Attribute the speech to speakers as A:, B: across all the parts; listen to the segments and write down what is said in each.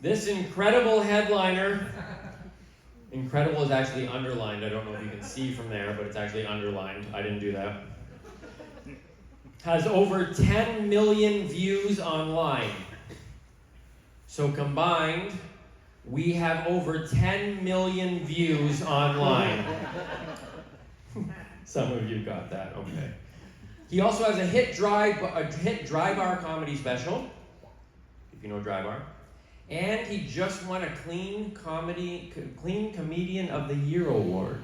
A: This incredible headliner, incredible is actually underlined. I don't know if you can see from there, but it's actually underlined. I didn't do that. Has over 10 million views online. So combined, we have over 10 million views online. Some of you got that, okay. He also has a hit dry bar comedy special, if you know Dry Bar. And he just won a Clean Comedian of the Year award.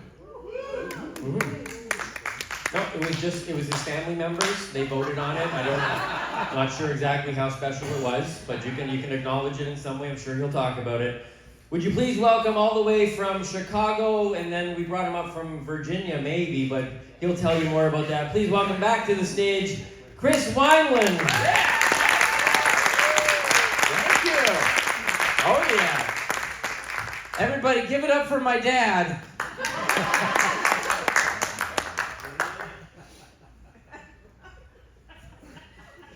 A: No, it was his family members. They voted on it. I'm not sure exactly how special it was, but you can acknowledge it in some way. I'm sure he'll talk about it. Would you please welcome all the way from Chicago, and then we brought him up from Virginia, maybe, but he'll tell you more about that. Please welcome back to the stage, Chris Wineland.
B: Yeah. Thank you. Oh yeah. Everybody give it up for my dad.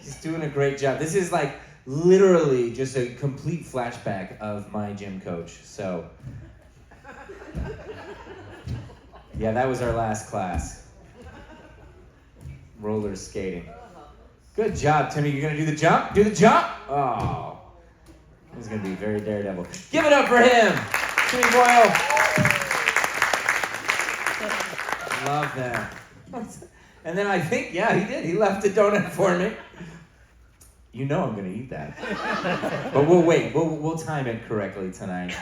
B: He's doing a great job. This is like literally just a complete flashback of my gym coach. So, yeah, that was our last class. Roller skating. Good job, Timmy. You're gonna do the jump? Do the jump? Oh, this is gonna be very daredevil. Give it up for him, Timmy Boyle. Love that. And then I think, yeah, he did. He left a donut for me. You know I'm gonna eat that. But we'll wait. We'll time it correctly tonight.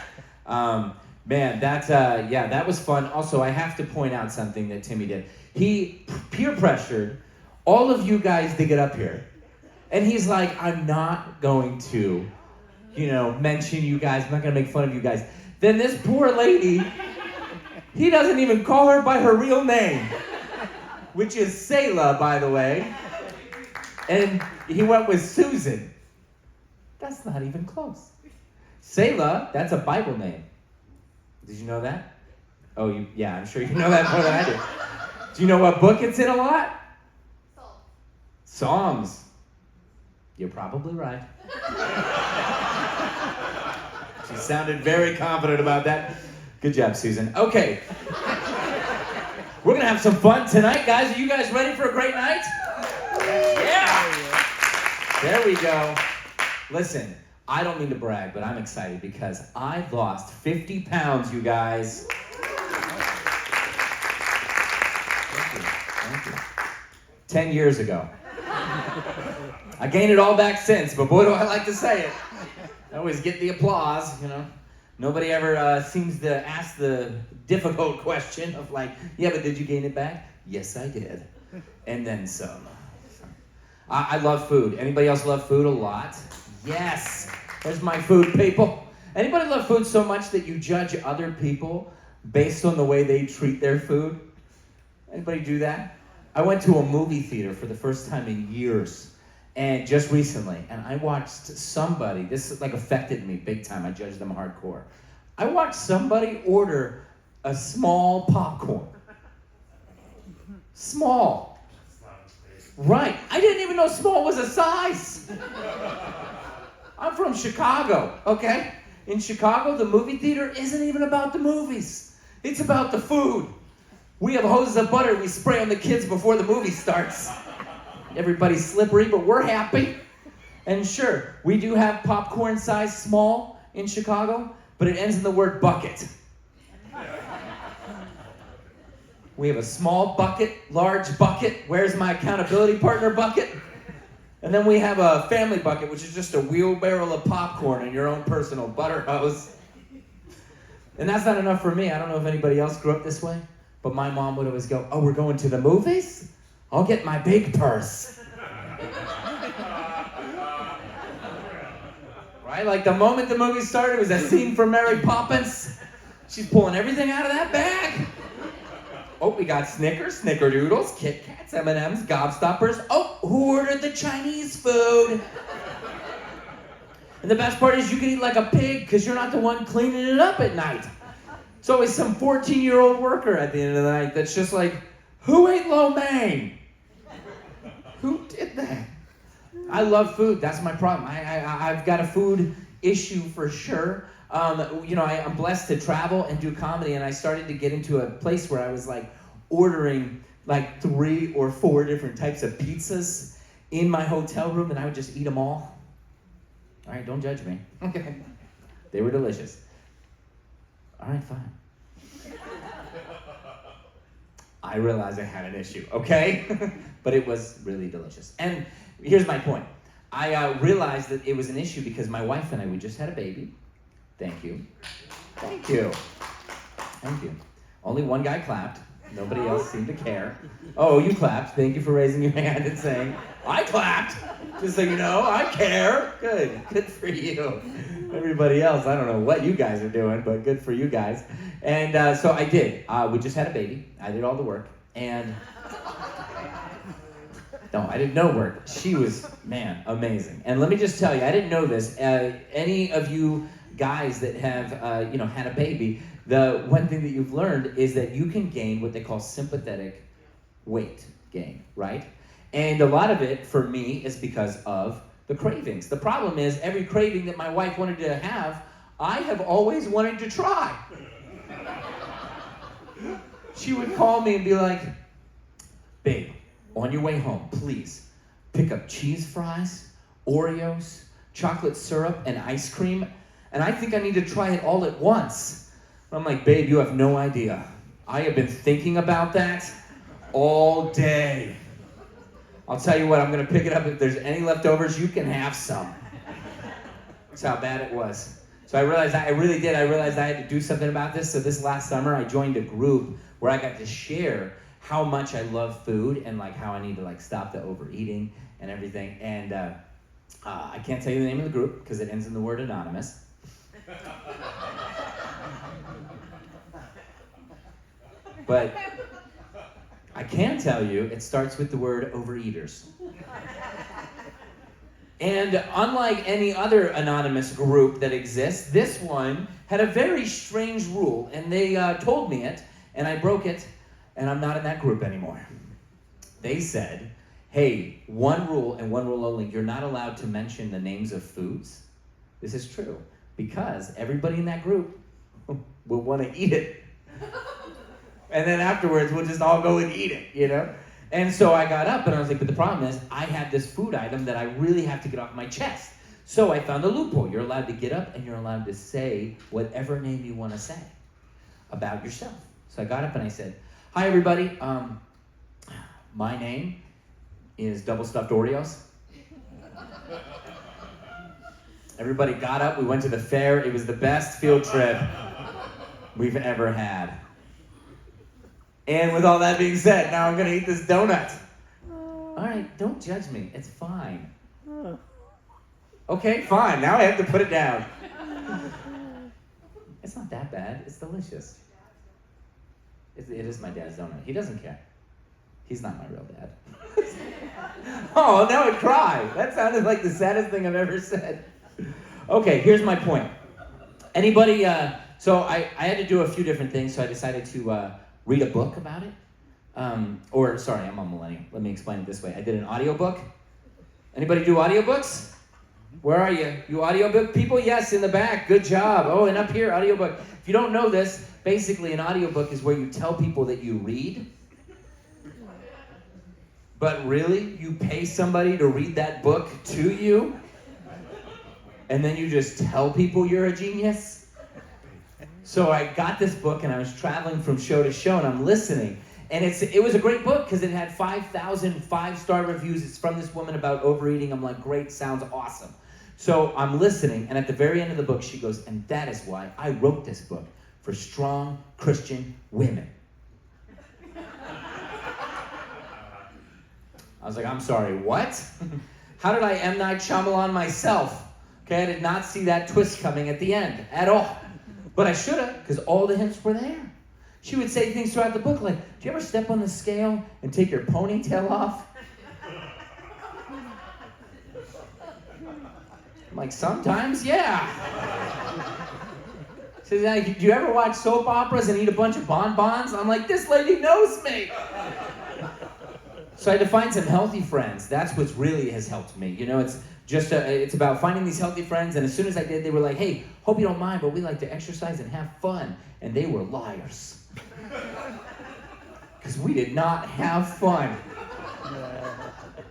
B: Man, that was fun. Also, I have to point out something that Timmy did. He peer pressured all of you guys to get up here. And he's like, I'm not going to, mention you guys. I'm not gonna make fun of you guys. Then this poor lady, he doesn't even call her by her real name, which is Selah, by the way. And he went with Susan. That's not even close. Selah, that's a Bible name. Did you know that? Oh, yeah, I'm sure you know that more than I do. Do you know what book it's in a lot? Psalms. You're probably right. She sounded very confident about that. Good job, Susan. Okay. We're going to have some fun tonight, guys. Are you guys ready for a great night? Yeah! There we go. Listen, I don't mean to brag, but I'm excited because I've lost 50 pounds, you guys. Thank you. 10 years ago. I gained it all back since, but boy, do I like to say it. I always get the applause, Nobody ever seems to ask the difficult question of like, yeah, but did you gain it back? Yes, I did. And then some. I love food. Anybody else love food a lot? Yes. There's my food people. Anybody love food so much that you judge other people based on the way they treat their food? Anybody do that? I went to a movie theater for the first time in years, and just recently, and I watched somebody, this like affected me big time, I judged them hardcore. I watched somebody order a small popcorn. Small. Right. I didn't even know small was a size. I'm from Chicago, okay? In Chicago, the movie theater isn't even about the movies. It's about the food. We have hoses of butter we spray on the kids before the movie starts. Everybody's slippery, but we're happy. And sure, we do have popcorn size small in Chicago, but it ends in the word bucket. We have a small bucket, large bucket, where's my accountability partner bucket? And then we have a family bucket, which is just a wheelbarrow of popcorn and your own personal butter hose. And that's not enough for me. I don't know if anybody else grew up this way, but my mom would always go, oh, we're going to the movies? I'll get my big purse. Right? Like the moment the movie started, it was a scene from Mary Poppins. She's pulling everything out of that bag. Oh, we got Snickers, Snickerdoodles, Kit Kats, M&Ms, Gobstoppers. Oh, who ordered the Chinese food? And the best part is you can eat like a pig because you're not the one cleaning it up at night. It's always some 14-year-old worker at the end of the night that's just like, who ate lo mein? Who did that? I love food. That's my problem. I've got a food issue for sure. I'm blessed to travel and do comedy, and I started to get into a place where I was like ordering like 3 or 4 different types of pizzas in my hotel room, and I would just eat them all. All right, don't judge me. Okay. They were delicious. All right, fine. I realized I had an issue, okay? But it was really delicious. And here's my point. I realized that it was an issue because my wife and I, we just had a baby. Thank you. Thank you. Thank you. Only one guy clapped. Nobody else seemed to care. Oh, you clapped. Thank you for raising your hand and saying, I clapped. Just so you know, I care. Good. Good for you. Everybody else, I don't know what you guys are doing, but good for you guys. And so I did. We just had a baby. I did all the work. And no, I did no work. She was, man, amazing. And let me just tell you, I didn't know this. Any of you guys that have, had a baby, the one thing that you've learned is that you can gain what they call sympathetic weight gain, right? And a lot of it, for me, is because of the cravings. The problem is, every craving that my wife wanted to have, I have always wanted to try. She would call me and be like, babe, on your way home, please, pick up cheese fries, Oreos, chocolate syrup, and ice cream, and I think I need to try it all at once. I'm like, babe, you have no idea. I have been thinking about that all day. I'll tell you what, I'm going to pick it up. If there's any leftovers, you can have some. That's how bad it was. So I realized I realized I had to do something about this. So this last summer, I joined a group where I got to share how much I love food and like how I need to like stop the overeating and everything. And I can't tell you the name of the group because it ends in the word anonymous. But I can tell you it starts with the word overeaters. And unlike any other anonymous group that exists, this one had a very strange rule, and they told me it, and I broke it, and I'm not in that group anymore. They said, hey, one rule and one rule only, you're not allowed to mention the names of foods. This is true, because everybody in that group will want to eat it. And then afterwards, we'll just all go and eat it, you know? And so I got up and I was like, but the problem is I had this food item that I really have to get off my chest. So I found a loophole. You're allowed to get up and you're allowed to say whatever name you want to say about yourself. So I got up and I said, hi, everybody. My name is Double Stuffed Oreos. Everybody got up. We went to the fair. It was the best field trip we've ever had. And with all that being said, now I'm going to eat this donut. All right, don't judge me. It's fine. Okay, fine. Now I have to put it down. It's not that bad. It's delicious. It is my dad's donut. He doesn't care. He's not my real dad. Oh, now I cry. That sounded like the saddest thing I've ever said. Okay, here's my point. Anybody, so I had to do a few different things, so I decided to read a book about it. I'm a millennial. Let me explain it this way. I did an audiobook. Anybody do audiobooks? Where are you? You audiobook people? Yes, in the back. Good job. Oh, and up here, audiobook. If you don't know this, basically an audiobook is where you tell people that you read. But really, you pay somebody to read that book to you? And then you just tell people you're a genius? So I got this book and I was traveling from show to show and I'm listening. And it was a great book because it had 5,000 5-star reviews. It's from this woman about overeating. I'm like, great, sounds awesome. So I'm listening, and at the very end of the book, she goes, and that is why I wrote this book, for strong Christian women. I was like, I'm sorry, what? How did I M. Night Shyamalan myself? Okay, I did not see that twist coming at the end at all. But I should have, because all the hints were there. She would say things throughout the book like, do you ever step on the scale and take your ponytail off? I'm like, sometimes, yeah. She says, like, do you ever watch soap operas and eat a bunch of bonbons? I'm like, this lady knows me. So I had to find some healthy friends. That's what really has helped me. You know, it's It's about finding these healthy friends, and as soon as I did, they were like, hey, hope you don't mind, but we like to exercise and have fun. And they were liars. Because we did not have fun.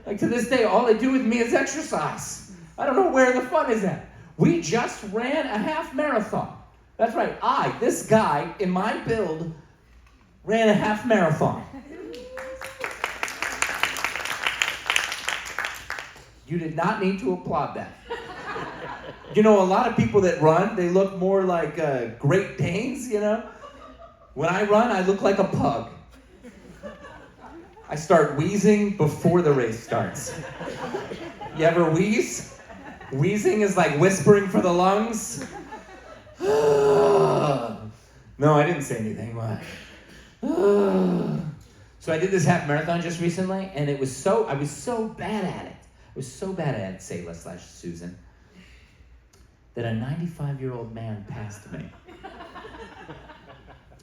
B: Like to this day, all they do with me is exercise. I don't know where the fun is at. We just ran a half marathon. That's right, this guy in my build, ran a half marathon. You did not need to applaud that. You know, a lot of people that run, they look more like Great Danes, you know? When I run, I look like a pug. I start wheezing before the race starts. You ever wheeze? Wheezing is like whispering for the lungs. No, I didn't say anything. Why? So I did this half marathon just recently, and I was so bad at it. I was so bad at it, Sayla/Susan, that a 95-year-old man passed me.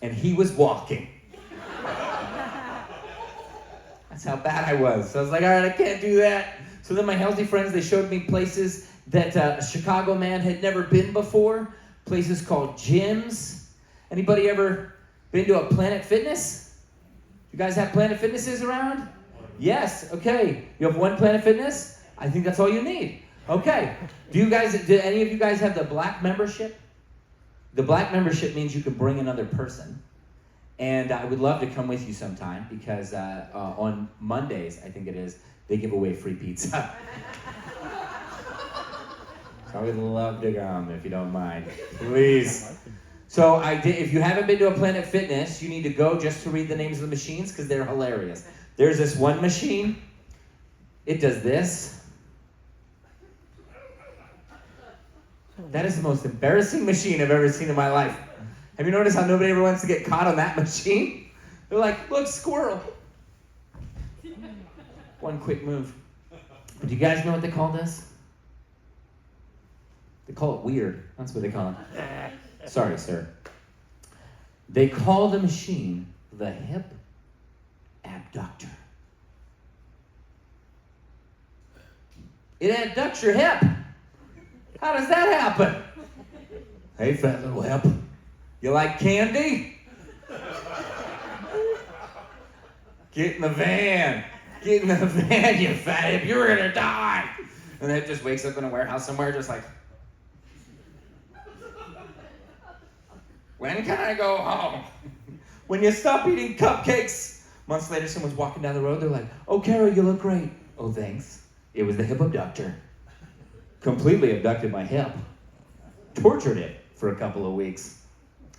B: And he was walking. That's how bad I was. So I was like, all right, I can't do that. So then my healthy friends, they showed me places that a Chicago man had never been before. Places called gyms. Anybody ever been to a Planet Fitness? You guys have Planet Fitnesses around? Yes, okay. You have one Planet Fitness? I think that's all you need. Okay. Do any of you guys have the black membership? The black membership means you can bring another person. And I would love to come with you sometime because on Mondays, I think it is, they give away free pizza. So I would love to come if you don't mind. Please. So if you haven't been to a Planet Fitness, you need to go just to read the names of the machines because they're hilarious. There's this one machine. It does this. That is the most embarrassing machine I've ever seen in my life. Have you noticed how nobody ever wants to get caught on that machine? They're like, look, squirrel. One quick move. But do you guys know what they call this? They call it weird. That's what they call it. Sorry, sir. They call the machine the hip abductor. It abducts your hip. How does that happen? Hey, fat little hip. You like candy? Get in the van. Get in the van, you fat hip. You're gonna die. And then it just wakes up in a warehouse somewhere just like, when can I go home? When you stop eating cupcakes. Months later, someone's walking down the road. They're like, oh, Carol, you look great. Oh, thanks. It was the hip abductor. Completely abducted my hip. Tortured it for a couple of weeks.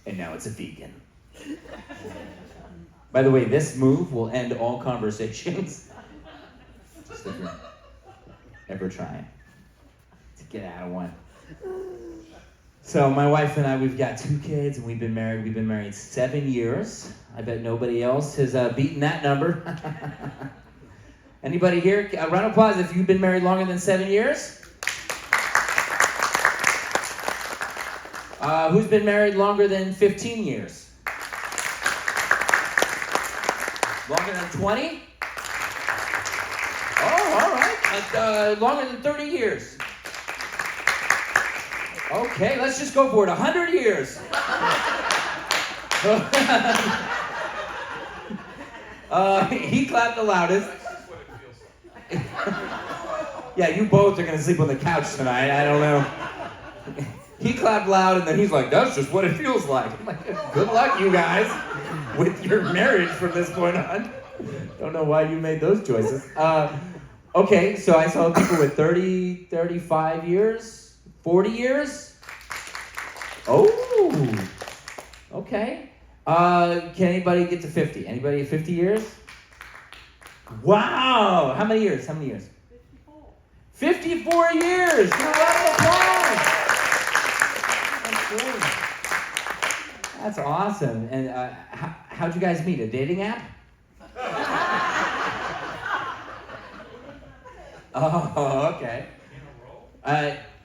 B: And now it's a vegan. By the way, this move will end all conversations. Just if you're ever trying to get out of one. So my wife and I, we've got 2 kids, and we've been married. We've been married 7 years. I bet nobody else has beaten that number. Anybody here? A round of applause if you've been married longer than 7 years. Who's been married longer than 15 years? Longer than 20? Oh, all right. Longer than 30 years. Okay, let's just go for it. 100 years. He clapped the loudest. Yeah, you both are going to sleep on the couch tonight. I don't know. He clapped loud, and then he's like, that's just what it feels like. I'm like, good luck, you guys, with your marriage from this point on. Don't know why you made those choices. Okay, so I saw people with 30, 35 years, 40 years. Oh, okay. Can anybody get to 50? Anybody at 50 years? Wow. How many years? 54. 54 years. Give a round of applause. That's awesome. And how'd you guys meet? A dating app? Oh, okay.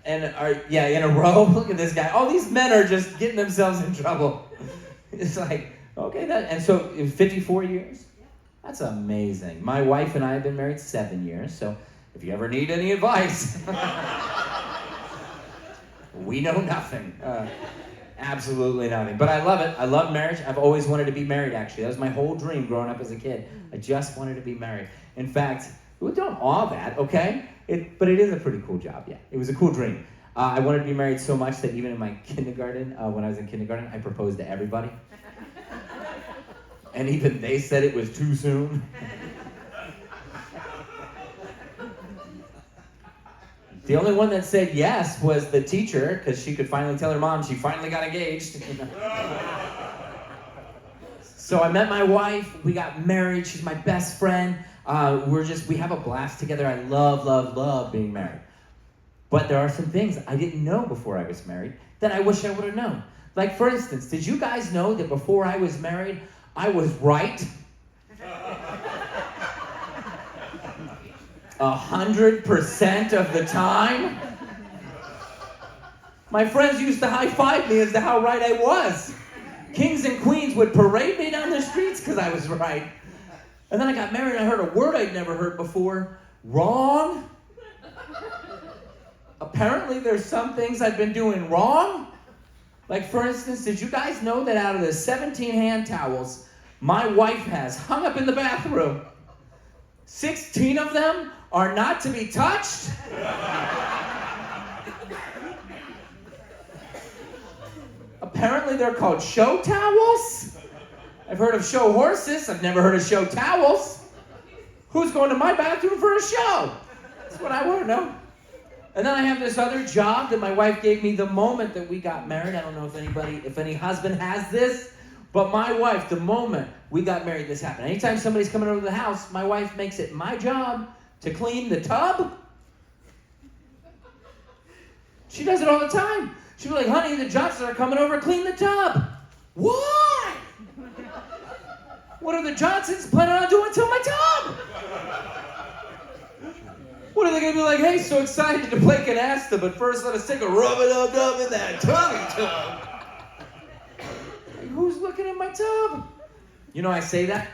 B: In a row. Look at this guy. All these men are just getting themselves in trouble. It's like, okay, and so in 54 years? That's amazing. My wife and I have been married 7 years, so If you ever need any advice, we know nothing. Absolutely nothing. But I love it. I love marriage. I've always wanted to be married, actually. That was my whole dream growing up as a kid. I just wanted to be married. In fact, we don't all that, okay? But it is a pretty cool job, yeah. It was a cool dream. I wanted to be married so much that even in my kindergarten, when I was in kindergarten, I proposed to everybody. And even they said it was too soon. The only one that said yes was the teacher, because she could finally tell her mom she finally got engaged. So I met my wife, we got married, she's my best friend. We have a blast together. I love being married. But there are some things I didn't know before I was married that I wish I would have known. Like, for instance, did you guys know that before I was married, I was right 100% of the time? My friends used to high-five me as to how right I was. Kings and queens would parade me down the streets because I was right. And then I got married and I heard a word I'd never heard before. Wrong? Apparently there's some things I've been doing wrong. Like, for instance, did you guys know that out of the 17 hand towels my wife has hung up in the bathroom, 16 of them are not to be touched? Apparently they're called show towels. I've heard of show horses. I've never heard of show towels. Who's going to my bathroom for a show? That's what I want to know. And then I have this other job that my wife gave me the moment that we got married. I don't know if any husband has this, but my wife, the moment we got married, this happened. Anytime somebody's coming over to the house, my wife makes it my job to clean the tub. She does it all the time. She'll be like, honey, the Johnsons are coming over, clean the tub. Why? What are the Johnsons planning on doing to my tub? What are they going to be like? Hey, so excited to play canasta, but first let us take a rub-a-dub-dub in that tummy tub. Like, who's looking at my tub? You know, I say that,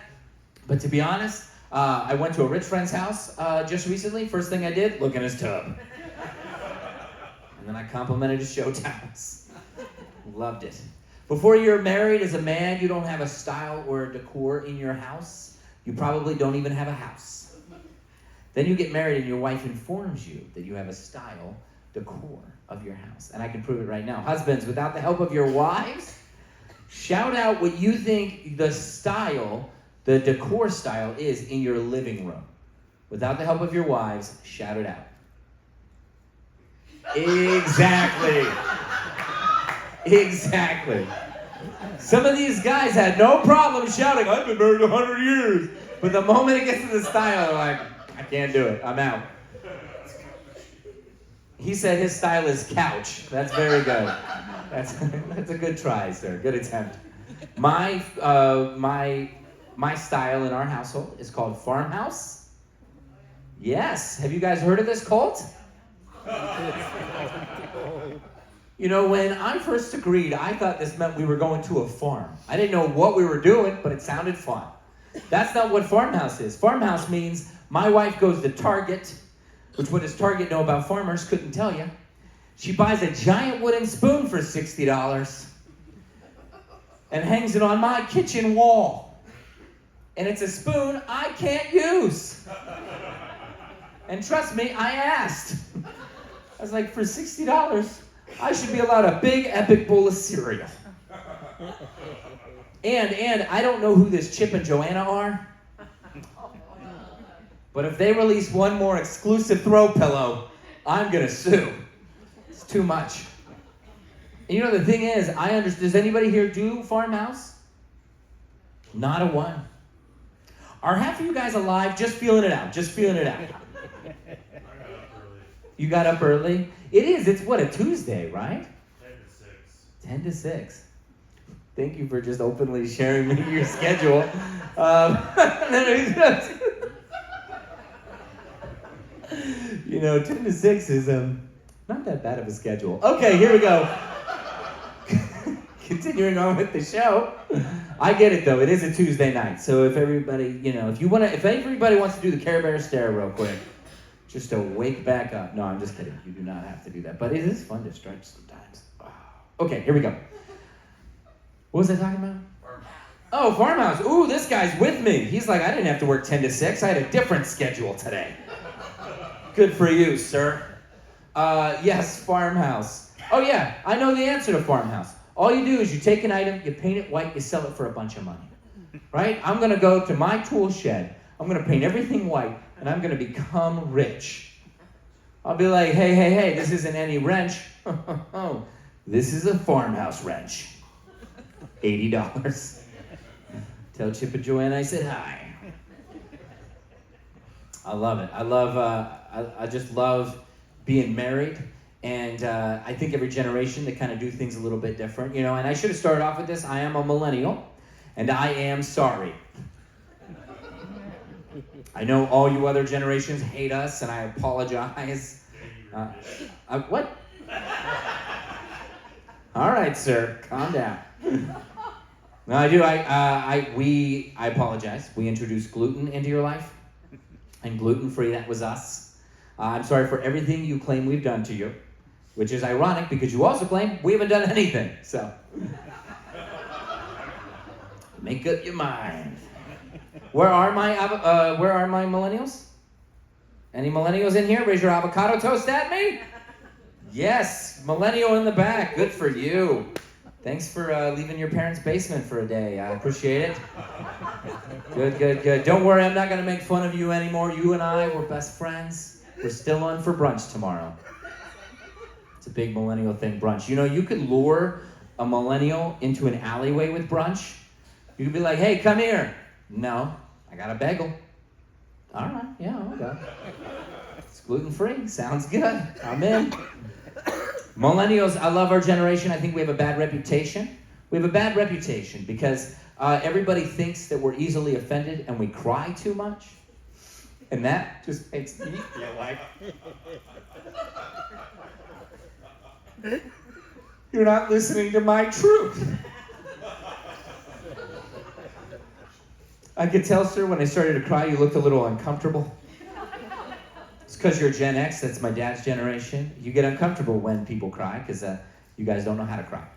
B: but to be honest, I went to a rich friend's house just recently. First thing I did, look in his tub. And then I complimented his show towels. Loved it. Before you're married as a man, you don't have a style or a decor in your house. You probably don't even have a house. Then you get married and your wife informs you that you have a style, decor of your house. And I can prove it right now. Husbands, without the help of your wives, shout out what you think the style, the decor style is in your living room. Without the help of your wives, shout it out. Exactly. Exactly. Some of these guys had no problem shouting, I've been married 100 years. But the moment it gets to the style, they're like, I can't do it. I'm out. He said his style is couch. That's very good. That's a good try, sir. Good attempt. My style in our household is called farmhouse. Yes. Have you guys heard of this cult? You know, when I first agreed, I thought this meant we were going to a farm. I didn't know what we were doing, but it sounded fun. That's not what farmhouse is. Farmhouse means my wife goes to Target, which what does Target know about farmers? Couldn't tell you. She buys a giant wooden spoon for $60 and hangs it on my kitchen wall. And it's a spoon I can't use. And trust me, I asked. I was like, for $60, I should be allowed a big epic bowl of cereal. And I don't know who this Chip and Joanna are. But if they release one more exclusive throw pillow, I'm gonna sue. It's too much. And you know the thing is, I understand. Does anybody here do farmhouse? Not a one. Are half of you guys alive? Just feeling it out. Just feeling it out. You got up early? It is. It's what, a Tuesday, right? 10 to 6. Thank you for just openly sharing me your schedule. You know, 10 to 6 is not that bad of a schedule. Okay, here we go. Continuing on with the show. I get it though. It is a Tuesday night. So if everybody, if everybody wants to do the Care Bear stare real quick, just to wake back up. No, I'm just kidding. You do not have to do that. But it is fun to stretch sometimes. Oh. Okay, here we go. What was I talking about? Oh, farmhouse. Ooh, this guy's with me. He's like, I didn't have to work 10 to 6. I had a different schedule today. Good for you, sir. Yes, farmhouse. Oh, yeah, I know the answer to farmhouse. All you do is you take an item, you paint it white, you sell it for a bunch of money. Right? I'm going to go to my tool shed. I'm going to paint everything white, and I'm going to become rich. I'll be like, hey, this isn't any wrench. This is a farmhouse wrench. $80. Tell Chip and Joanna I said hi. I love it. I just love being married. And I think every generation, they kind of do things a little bit different. You know, and I should have started off with this. I am a millennial, and I am sorry. I know all you other generations hate us, and I apologize. What? All right, sir, calm down. No, I do. I apologize. We introduced gluten into your life, and gluten-free, that was us. I'm sorry for everything you claim we've done to you, which is ironic because you also claim we haven't done anything. So, make up your mind. Where are my millennials? Any millennials in here? Raise your avocado toast at me. Yes, millennial in the back. Good for you. Thanks for leaving your parents' basement for a day. I appreciate it. Good. Don't worry, I'm not going to make fun of you anymore. You and I, we're best friends. We're still on for brunch tomorrow. It's a big millennial thing, brunch. You know, you could lure a millennial into an alleyway with brunch. You could be like, hey, come here. No, I got a bagel. All right, yeah, okay. It's gluten-free. Sounds good. I'm in. Millennials, I love our generation. I think we have a bad reputation. We have a bad reputation because everybody thinks that we're easily offended and we cry too much. And that just makes me feel like you're not listening to my truth. I could tell, sir, when I started to cry, you looked a little uncomfortable. It's because you're Gen X. That's my dad's generation. You get uncomfortable when people cry because you guys don't know how to cry.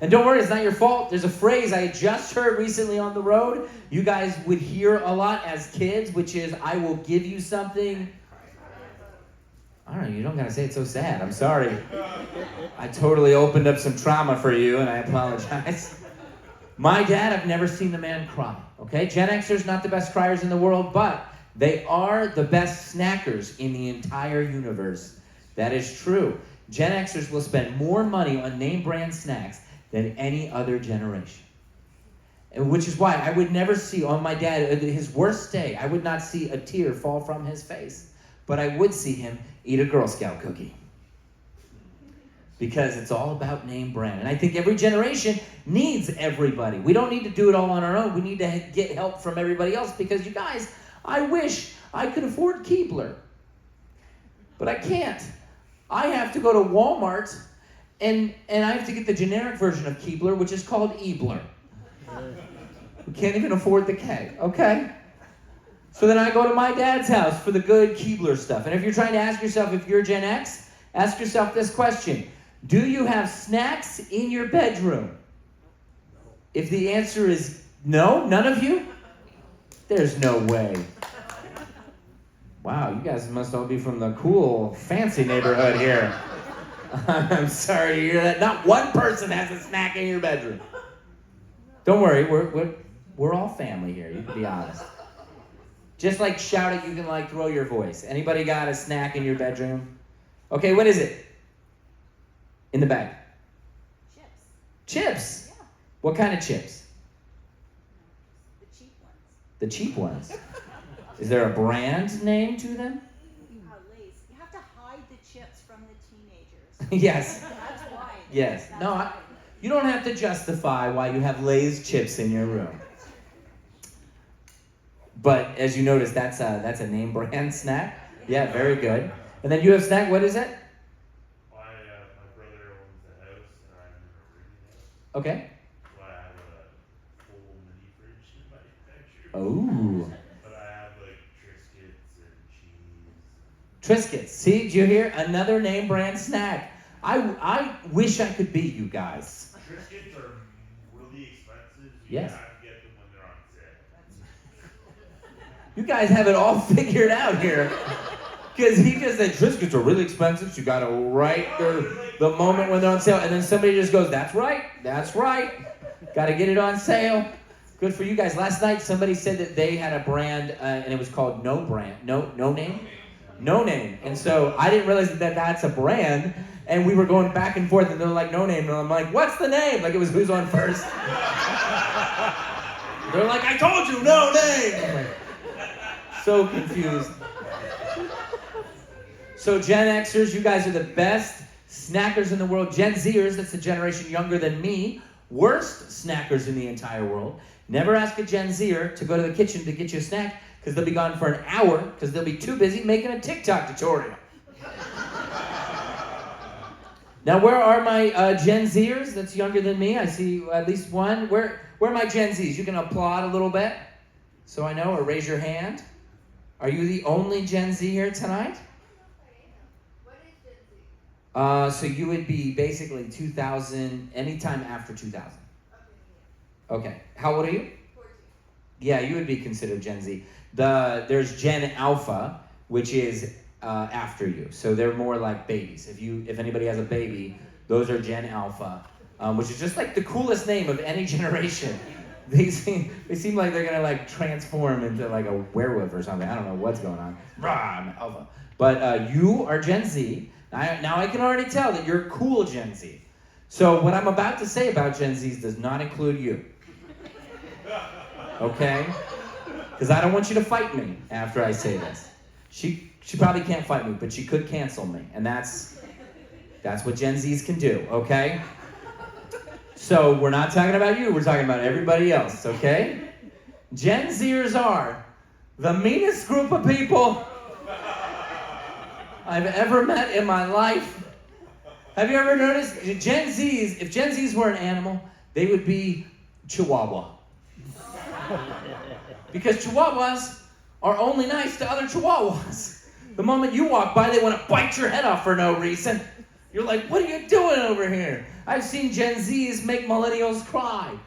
B: And don't worry, it's not your fault. There's a phrase I just heard recently on the road. You guys would hear a lot as kids, which is, I will give you something. I don't know, you don't gotta say it so sad. I'm sorry. I totally opened up some trauma for you, and I apologize. My dad, I've never seen the man cry, okay? Gen Xers, not the best criers in the world, but they are the best snackers in the entire universe. That is true. Gen Xers will spend more money on name brand snacks than any other generation. Which is why I would never see on my dad, his worst day, I would not see a tear fall from his face. But I would see him eat a Girl Scout cookie. Because it's all about name brand. And I think every generation needs everybody. We don't need to do it all on our own. We need to get help from everybody else because, you guys, I wish I could afford Keebler. But I can't. I have to go to Walmart and I have to get the generic version of Keebler, which is called Ebler. We can't even afford the K, okay? So then I go to my dad's house for the good Keebler stuff. And if you're trying to ask yourself if you're Gen X, ask yourself this question. Do you have snacks in your bedroom? If the answer is no, none of you, there's no way. Wow, you guys must all be from the cool, fancy neighborhood here. I'm sorry to hear that. Not one person has a snack in your bedroom. Don't worry, we're all family here. You can be honest. Just like shout it, you can like throw your voice. Anybody got a snack in your bedroom? Okay, what is it? In the bag.
C: Chips.
B: Chips?
C: Yeah.
B: What kind of chips?
C: The cheap ones.
B: The cheap ones. Is there a brand name to them?
C: Lay's. You have to hide the chips from the teenagers.
B: Yes.
C: That's why.
B: Yes.
C: That's
B: No,
C: why.
B: you don't have to justify why you have Lay's chips in your room. But as you notice, that's a name brand snack. Yeah, very good. And then you have snack. What is it?
D: My brother owns the house, and I'm in a rooming house.
B: Okay.
D: So I have a full mini fridge in my bedroom.
B: Oh.
D: But I have like Triscuits and
B: Triscuits. See, did you hear? Another name brand snack. I wish I could be you guys.
D: Triscuits are really expensive. So
B: Yes.
D: You have to get them when they're on sale.
B: You guys have it all figured out here. Because he just said, Triscuits are really expensive, so you gotta write the moment when they're on sale. And then somebody just goes, that's right. Gotta get it on sale. Good for you guys. Last night, somebody said that they had a brand, and it was called No Name. And so I didn't realize that that's a brand. And we were going back and forth, and they're like, No Name. And I'm like, what's the name? Like it was who's on first. They're like, I told you, No Name. I'm like, so confused. So Gen Xers, you guys are the best snackers in the world. Gen Zers, that's the generation younger than me, worst snackers in the entire world. Never ask a Gen Zer to go to the kitchen to get you a snack because they'll be gone for an hour because they'll be too busy making a TikTok tutorial. Now, where are my Gen Zers that's younger than me? I see at least one. Where are my Gen Zs? You can applaud a little bit so I know, or raise your hand. Are you the only Gen Z here tonight? So you would be basically 2000, anytime after 2000. Okay. How old are you? 14. Yeah, you would be considered Gen Z. There's Gen Alpha, which is after you. So they're more like babies. If anybody has a baby, those are Gen Alpha, which is just like the coolest name of any generation. They seem like they're gonna like transform into like a werewolf or something. I don't know what's going on. Rah, I'm Alpha. But you are Gen Z. Now I can already tell that you're cool Gen Z. So what I'm about to say about Gen Zs does not include you. Okay? Because I don't want you to fight me after I say this. She probably can't fight me, but she could cancel me. And that's what Gen Zs can do, okay? So we're not talking about you, we're talking about everybody else, okay? Gen Zers are the meanest group of people I've ever met in my life. Have you ever noticed Gen Zs, if Gen Zs were an animal, they would be Chihuahua. Because Chihuahuas are only nice to other Chihuahuas. The moment you walk by, they want to bite your head off for no reason. You're like, what are you doing over here? I've seen Gen Zs make millennials cry.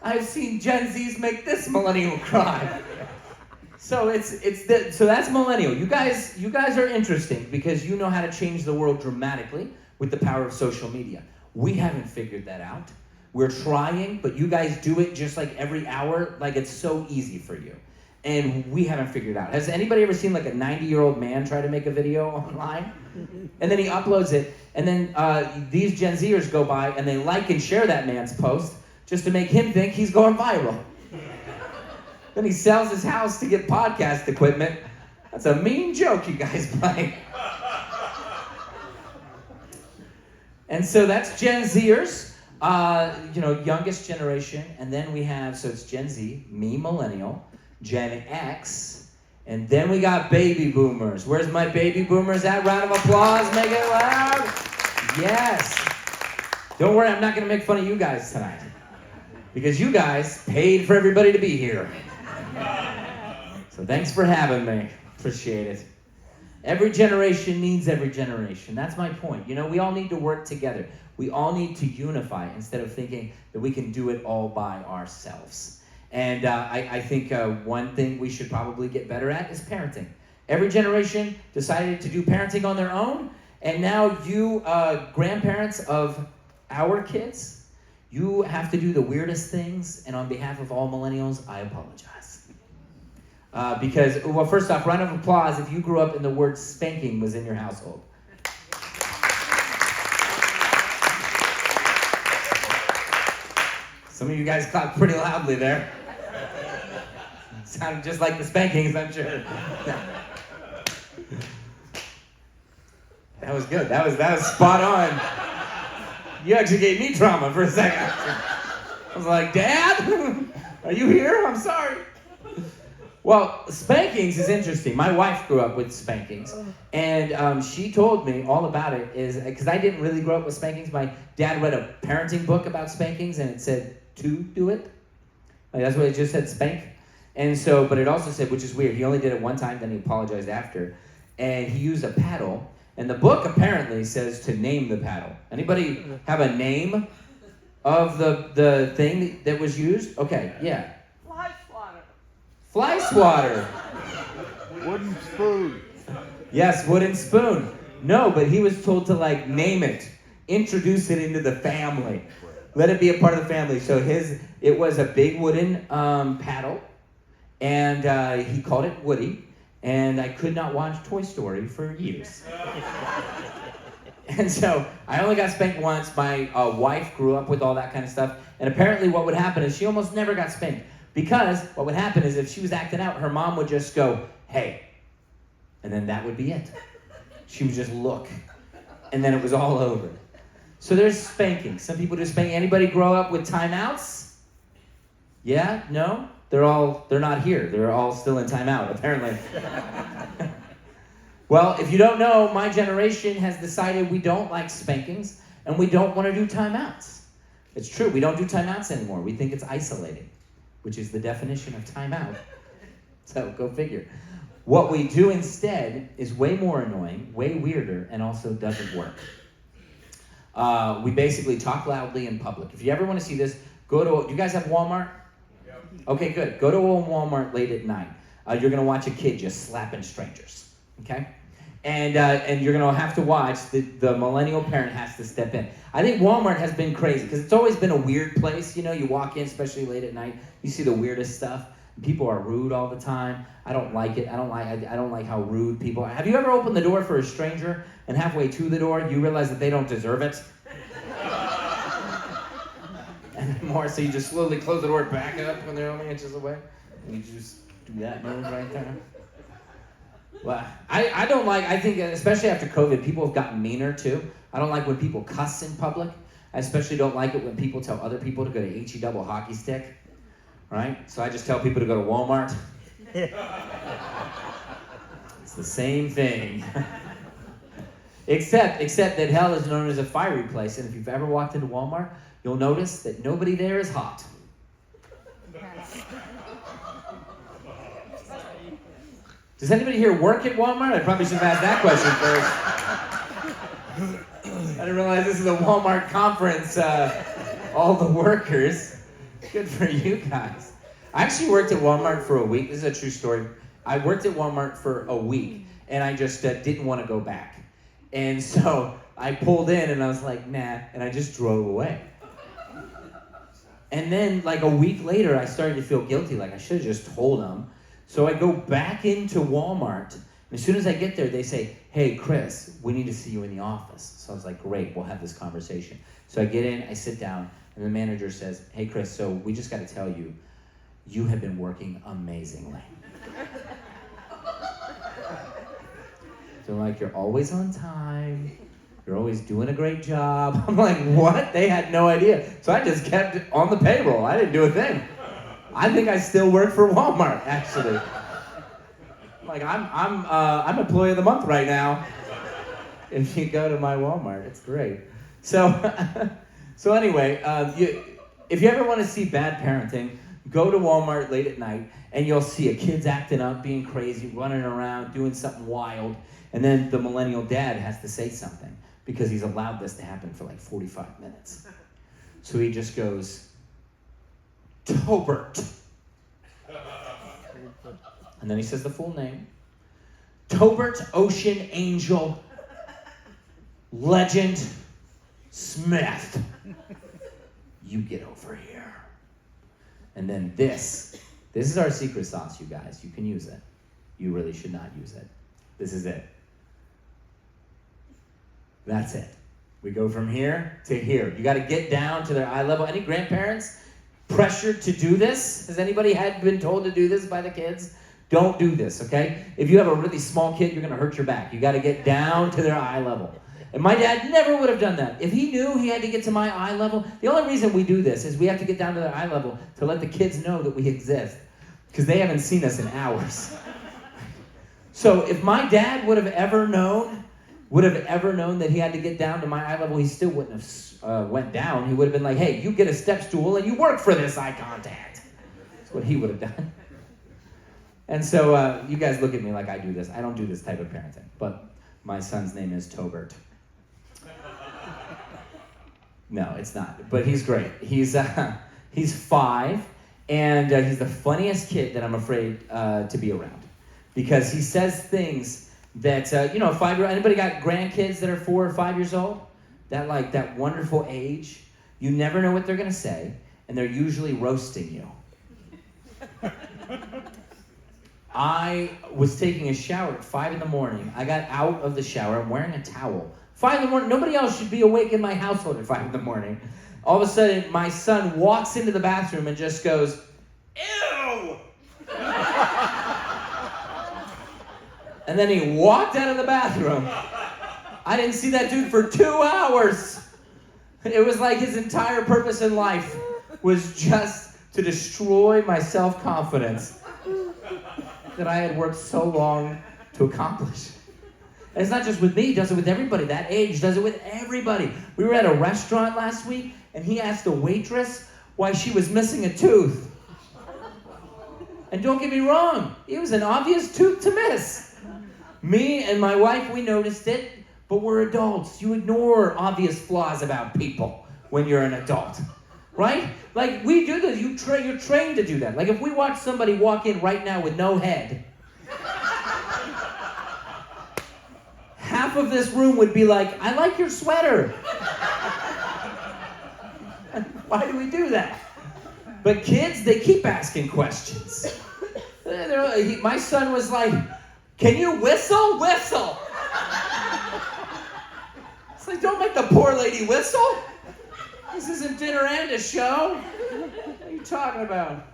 B: I've seen Gen Zs make this millennial cry. So so that's millennial. You guys are interesting because you know how to change the world dramatically with the power of social media. We haven't figured that out. We're trying, but you guys do it just like every hour, like it's so easy for you. And we haven't figured it out. Has anybody ever seen like a 90-year-old man try to make a video online? And then he uploads it, and then these Gen Zers go by and they like and share that man's post just to make him think he's going viral. Then he sells his house to get podcast equipment. That's a mean joke you guys play. And so that's Gen Zers, youngest generation. And then we have, so it's Gen Z, me, millennial, Gen X, and then we got baby boomers. Where's my baby boomers at? Round of applause, make it loud. Yes. Don't worry, I'm not going to make fun of you guys tonight. Because you guys paid for everybody to be here. So thanks for having me. Appreciate it. Every generation needs every generation. That's my point. You know, we all need to work together. We all need to unify instead of thinking that we can do it all by ourselves. And I think one thing we should probably get better at is parenting. Every generation decided to do parenting on their own, and now you grandparents of our kids, you have to do the weirdest things, and on behalf of all millennials, I apologize. Because, well, first off, round of applause if you grew up and the word spanking was in your household. Some of you guys clapped pretty loudly there. Sounded just like the spankings, I'm sure. That was good. That was spot on. You actually gave me trauma for a second. I was like, Dad? Are you here? I'm sorry. Well, spankings is interesting. My wife grew up with spankings, and she told me all about it is because I didn't really grow up with spankings. My dad read a parenting book about spankings, and it said to do it. Like, that's what it just said, spank. And so, but it also said, which is weird, he only did it one time, then he apologized after. and he used a paddle. And the book apparently says to name the paddle. Anybody have a name of the thing that was used? Okay, yeah.
C: Fly swatter.
B: Fly swatter.
E: Wooden spoon.
B: Yes, wooden spoon. No, but he was told to like name it, introduce it into the family, let it be a part of the family. So it was a big wooden paddle, and he called it Woody. And I could not watch Toy Story for years. And so I only got spanked once. My wife grew up with all that kind of stuff. And apparently what would happen is she almost never got spanked. Because what would happen is if she was acting out, her mom would just go, hey. And then that would be it. She would just look. And then it was all over. So there's spanking. Some people do spanking. Anybody grow up with timeouts? Yeah? No? They're not here. They're all still in timeout, apparently. Well, if you don't know, my generation has decided we don't like spankings and we don't want to do timeouts. It's true, we don't do timeouts anymore. We think it's isolating, which is the definition of timeout. So go figure. What we do instead is way more annoying, way weirder, and also doesn't work. We basically talk loudly in public. If you ever want to see this, do you guys have Walmart? Okay, good. Go to a Walmart late at night. You're going to watch a kid just slapping strangers, okay? And you're going to have to watch, the millennial parent has to step in. I think Walmart has been crazy because it's always been a weird place. You know, you walk in, especially late at night, you see the weirdest stuff. People are rude all the time. I don't like it. I don't like how rude people are. Have you ever opened the door for a stranger and halfway to the door you realize that they don't deserve it? And more, so you just slowly close the door back up when they're only inches away. And you just do that move right there. Well, I think, especially after COVID, people have gotten meaner too. I don't like when people cuss in public. I especially don't like it when people tell other people to go to HE double hockey stick. Right? So I just tell people to go to Walmart. It's the same thing. Except that hell is known as a fiery place. And if you've ever walked into Walmart, you'll notice that nobody there is hot. Does anybody here work at Walmart? I probably should have asked that question first. I didn't realize this is a Walmart conference. All the workers. Good for you guys. I actually worked at Walmart for a week. This is a true story. I worked at Walmart for a week, and I just didn't want to go back. And so I pulled in, and I was like, nah, and I just drove away. And then, like a week later, I started to feel guilty, like I should have just told them. So I go back into Walmart, and as soon as I get there, they say, hey, Chris, we need to see you in the office. So I was like, great, we'll have this conversation. So I get in, I sit down, and the manager says, hey, Chris, so we just got to tell you, you have been working amazingly. They're like, you're always on time. You're always doing a great job. I'm like, what? They had no idea. So I just kept it on the payroll. I didn't do a thing. I think I still work for Walmart, actually. Like, I'm employee of the month right now. If you go to my Walmart, it's great. So anyway, if you ever want to see bad parenting, go to Walmart late at night, and you'll see a kid's acting up, being crazy, running around, doing something wild, and then the millennial dad has to say something because he's allowed this to happen for like 45 minutes. So he just goes, Tobert. And then he says the full name. Tobert Ocean Angel Legend Smith. You get over here. And then this is our secret sauce, you guys. You can use it. You really should not use it. This is it. That's it. We go from here to here. You got to get down to their eye level. Any grandparents pressured to do this? Has anybody been told to do this by the kids? Don't do this, okay? If you have a really small kid, you're going to hurt your back. You got to get down to their eye level. And my dad never would have done that. If he knew he had to get to my eye level, the only reason we do this is we have to get down to their eye level to let the kids know that we exist. Because they haven't seen us in hours. So if my dad would have ever known that he had to get down to my eye level, he still wouldn't have went down. He would have been like, hey, you get a step stool and you work for this eye contact. That's what he would have done. And so you guys look at me like I do this. I don't do this type of parenting. But my son's name is Tobert. No, it's not. But he's great. He's 5, and he's the funniest kid that I'm afraid to be around, because he says things that 5-year-old. Anybody got grandkids that are 4 or 5 years old? That wonderful age. You never know what they're gonna say, and they're usually roasting you. I was taking a shower at 5 in the morning. I got out of the shower. I'm wearing a towel. 5 in the morning. Nobody else should be awake in my household at 5 in the morning. All of a sudden, my son walks into the bathroom and just goes, "Ew!" And then he walked out of the bathroom. I didn't see that dude for 2 hours. It was like his entire purpose in life was just to destroy my self-confidence that I had worked so long to accomplish. And it's not just with me, he does it with everybody. That age does it with everybody. We were at a restaurant last week, and he asked the waitress why she was missing a tooth. And don't get me wrong, it was an obvious tooth to miss. Me and my wife, we noticed it, but we're adults. You ignore obvious flaws about people when you're an adult, right? Like, we do this. You're trained to do that. Like, if we watch somebody walk in right now with no head, half of this room would be like, "I like your sweater." Why do we do that? But kids, they keep asking questions. My son was like, "Can you whistle? Whistle." It's like, don't make the poor lady whistle. This isn't dinner and a show. What are you talking about?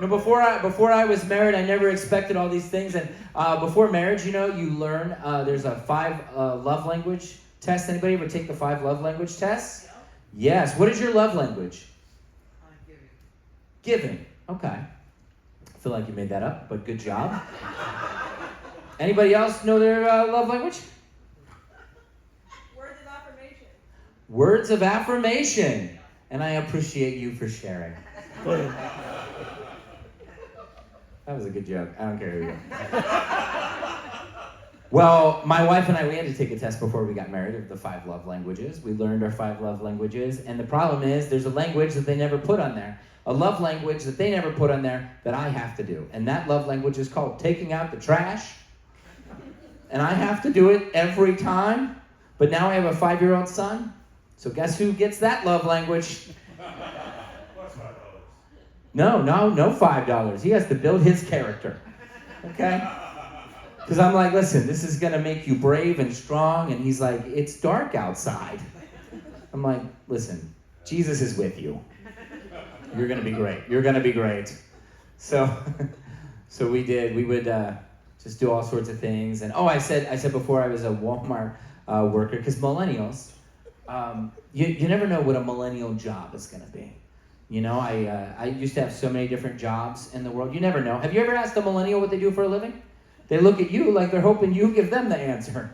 B: Before I was married, I never expected all these things. And before marriage, you learn there's a 5 love language test. Anybody ever take the 5 love language tests? Yes. What is your love language? Giving. Okay. I feel like you made that up, but good job. Anybody else know their love language?
F: Words of affirmation.
B: Words of affirmation. And I appreciate you for sharing. That was a good joke. I don't care who you are. Well, my wife and I, we had to take a test before we got married of the 5 love languages. We learned our 5 love languages. And the problem is there's a language that they never put on there. A love language that they never put on there that I have to do. And that love language is called taking out the trash. And I have to do it every time. But now I have a 5-year-old son. So guess who gets that love language?
D: Plus $5.
B: No $5. He has to build his character. Okay? Because I'm like, listen, this is going to make you brave and strong. And he's like, it's dark outside. I'm like, listen, Jesus is with you. You're going to be great. You're going to be great. So we would just do all sorts of things. And I said before I was a Walmart worker, because millennials, you never know what a millennial job is going to be. I used to have so many different jobs in the world. You never know. Have you ever asked a millennial what they do for a living? They look at you like they're hoping you give them the answer.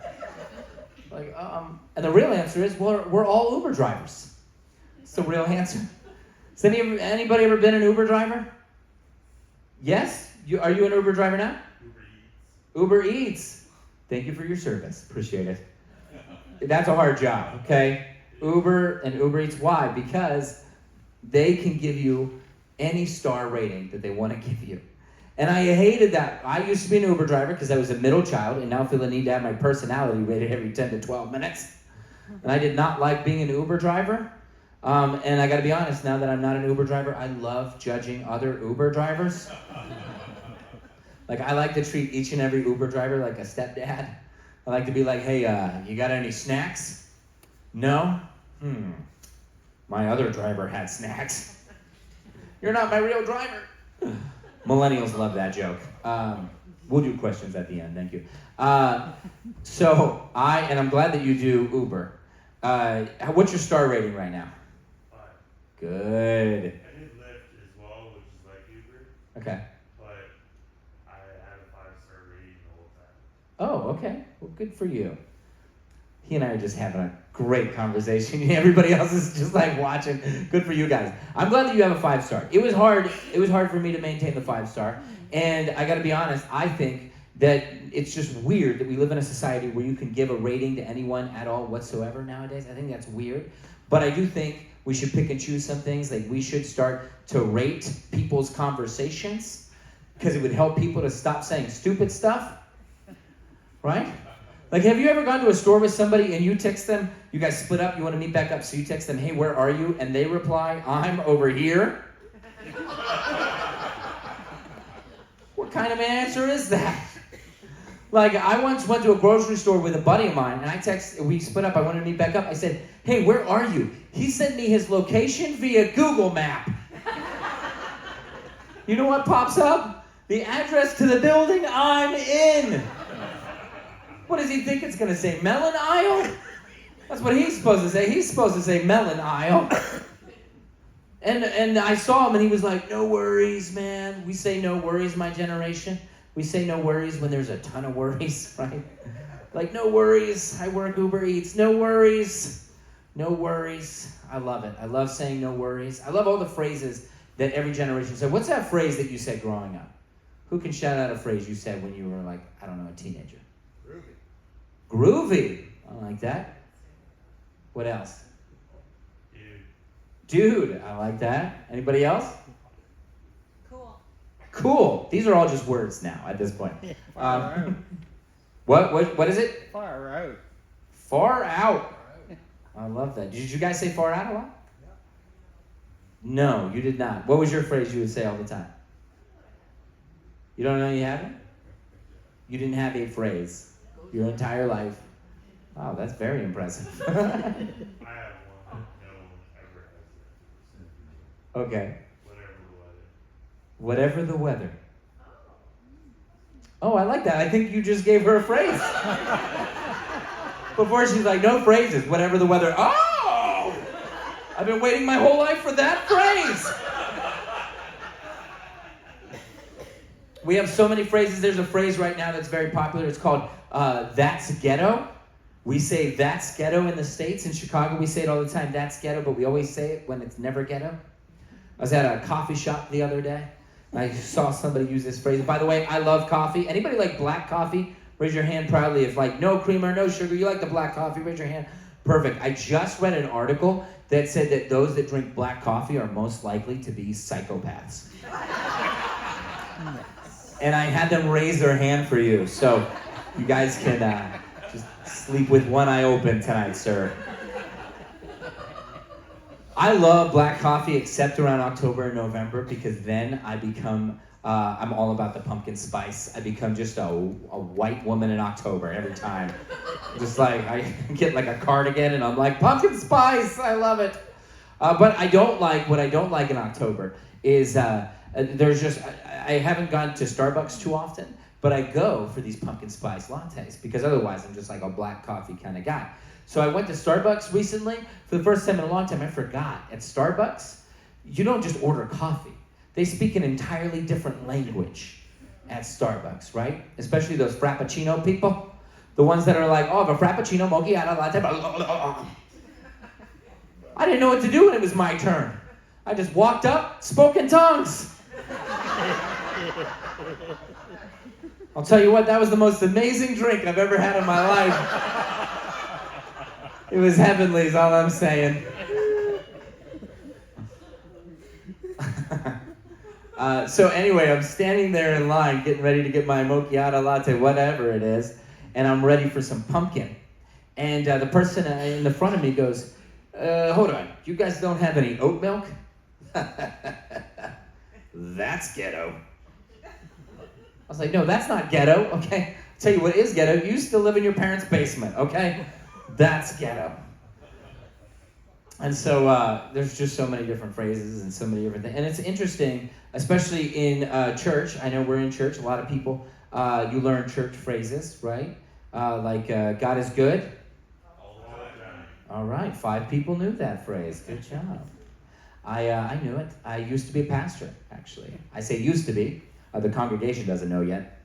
B: And the real answer is, we're all Uber drivers. It's the real answer. Has anybody ever been an Uber driver? Yes? Are you an Uber driver now? Uber Eats. Thank you for your service. Appreciate it. That's a hard job, okay? Uber and Uber Eats. Why? Because they can give you any star rating that they want to give you. And I hated that. I used to be an Uber driver because I was a middle child and now feel the need to have my personality rated every 10 to 12 minutes. And I did not like being an Uber driver. And I got to be honest, now that I'm not an Uber driver, I love judging other Uber drivers. Like, I like to treat each and every Uber driver like a stepdad. I like to be like, hey, you got any snacks? No? My other driver had snacks. You're not my real driver. Millennials love that joke. We'll do questions at the end, thank you. And I'm glad that you do Uber. What's your star rating right now?
D: 5.
B: Good.
D: I did Lyft as well, which is like Uber,
B: Okay.
D: but I had a 5-star rating the whole time.
B: Oh, okay. Well, good for you. He and I are just having a Great conversation. Everybody else is just like watching. Good for you guys. I'm glad that you have a 5-star. It was hard for me to maintain the 5-star. And I gotta be honest, I think that it's just weird that we live in a society where you can give a rating to anyone at all whatsoever nowadays. I think that's weird. But I do think we should pick and choose some things. Like we should start to rate people's conversations because it would help people to stop saying stupid stuff. Right? Like, have you ever gone to a store with somebody and you text them, you guys split up, you want to meet back up, so you text them, hey, where are you? And they reply, I'm over here. What kind of an answer is that? Like, I once went to a grocery store with a buddy of mine, and we split up, I wanted to meet back up. I said, hey, where are you? He sent me his location via Google Map. You know what pops up? The address to the building I'm in. What does he think it's going to say? Melon aisle? That's what he's supposed to say. He's supposed to say melon aisle. And I saw him and he was like, no worries, man. We say no worries, my generation. We say no worries when there's a ton of worries, right? Like, no worries. I work Uber Eats. No worries. No worries. I love it. I love saying no worries. I love all the phrases that every generation said. What's that phrase that you said growing up? Who can shout out a phrase you said when you were like, I don't know, a teenager? Groovy. I like that. What else? Dude. I like that. Anybody else?
C: Cool.
B: Cool. These are all just words now at this point.
E: Far
B: What is it?
E: Far out.
B: Far out. I love that. Did you guys say far out a lot? No, you did not. What was your phrase you would say all the time? You don't know you haven't? You didn't have a phrase your entire life. Wow, that's very impressive.
D: I have one that no one ever has.
B: Okay.
D: Whatever the weather.
B: Whatever the weather. Oh, I like that. I think you just gave her a phrase. Before she's like, no phrases, whatever the weather. Oh! I've been waiting my whole life for that phrase. We have so many phrases. There's a phrase right now that's very popular. It's called that's ghetto. We say that's ghetto in the States. In Chicago, we say it all the time, that's ghetto, but we always say it when it's never ghetto. I was at a coffee shop the other day. I saw somebody use this phrase. By the way, I love coffee. Anybody like black coffee? Raise your hand proudly. If like no creamer, no sugar, you like the black coffee, raise your hand. Perfect. I just read an article that said that those that drink black coffee are most likely to be psychopaths. And I had them raise their hand for you. So you guys can just sleep with one eye open tonight, sir. I love black coffee except around October and November because then I become, I'm all about the pumpkin spice. I become just a white woman in October every time. Just like, I get like a cardigan and I'm like, pumpkin spice, I love it. But what I don't like in October is there's just, I haven't gone to Starbucks too often, but I go for these pumpkin spice lattes because otherwise I'm just like a black coffee kind of guy. So I went to Starbucks recently. For the first time in a long time, I forgot. At Starbucks, you don't just order coffee. They speak an entirely different language at Starbucks, right? Especially those Frappuccino people. The ones that are like, oh, I have a Frappuccino, Mochiata, latte. I didn't know what to do when it was my turn. I just walked up, spoke in tongues. I'll tell you what, that was the most amazing drink I've ever had in my life. It was heavenly is all I'm saying. So anyway, I'm standing there in line getting ready to get my mochiata latte, whatever it is, and I'm ready for some pumpkin. And the person in the front of me goes, hold on, you guys don't have any oat milk? That's ghetto. I was like, no, that's not ghetto, okay? I'll tell you what is ghetto. You still live in your parents' basement, okay? That's ghetto. And so there's just so many different phrases and so many different things. And it's interesting, especially in church. I know we're in church. A lot of people, you learn church phrases, right? Like, God is good. All right, 5 people knew that phrase. Good job. I knew it. I used to be a pastor, actually. I say used to be. The congregation doesn't know yet.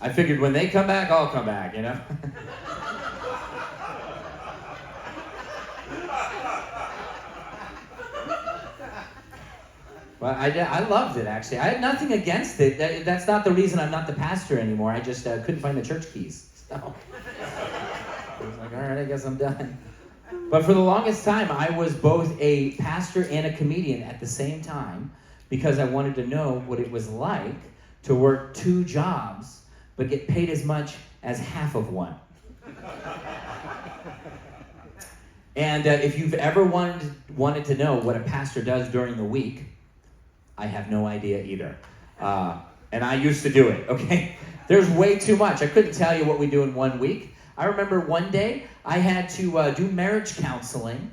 B: I figured when they come back, I'll come back, you know? Well, I loved it, actually. I had nothing against it. That's not the reason I'm not the pastor anymore. I just couldn't find the church keys. So I was like, all right, I guess I'm done. But for the longest time, I was both a pastor and a comedian at the same time because I wanted to know what it was like to work 2 jobs but get paid as much as half of one. And if you've ever wanted to know what a pastor does during the week, I have no idea either. And I used to do it, okay? There's way too much. I couldn't tell you what we do in 1 week. I remember one day I had to do marriage counseling.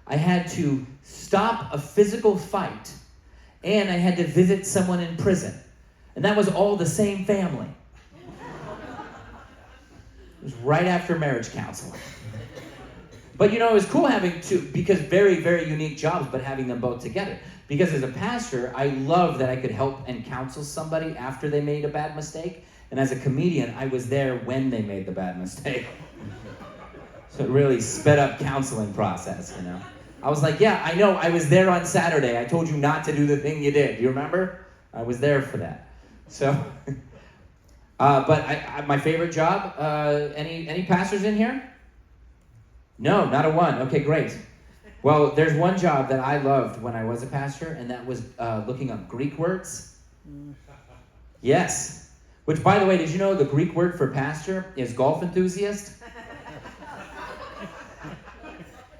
B: I had to stop a physical fight. And I had to visit someone in prison. And that was all the same family. It was right after marriage counseling. But it was cool having 2, because very, very unique jobs, but having them both together. Because as a pastor, I love that I could help and counsel somebody after they made a bad mistake. And as a comedian, I was there when they made the bad mistake. So it really sped up counseling process, I was like, yeah, I know, I was there on Saturday. I told you not to do the thing you did. You remember? I was there for that. So, but my favorite job, any pastors in here? No, not a one. Okay, great. Well, there's one job that I loved when I was a pastor, and that was looking up Greek words. Yes. Which, by the way, did you know the Greek word for pastor is golf enthusiast?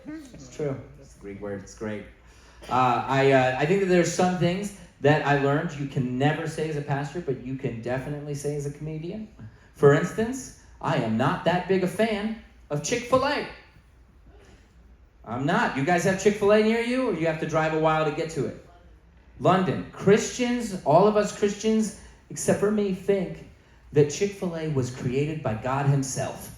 B: It's true. It's a Greek word. It's great. I think that there's some things that I learned you can never say as a pastor, but you can definitely say as a comedian. For instance, I am not that big a fan of Chick-fil-A. I'm not. You guys have Chick-fil-A near you, or you have to drive a while to get to it? London. Christians, all of us Christians, except for me, think that Chick-fil-A was created by God himself.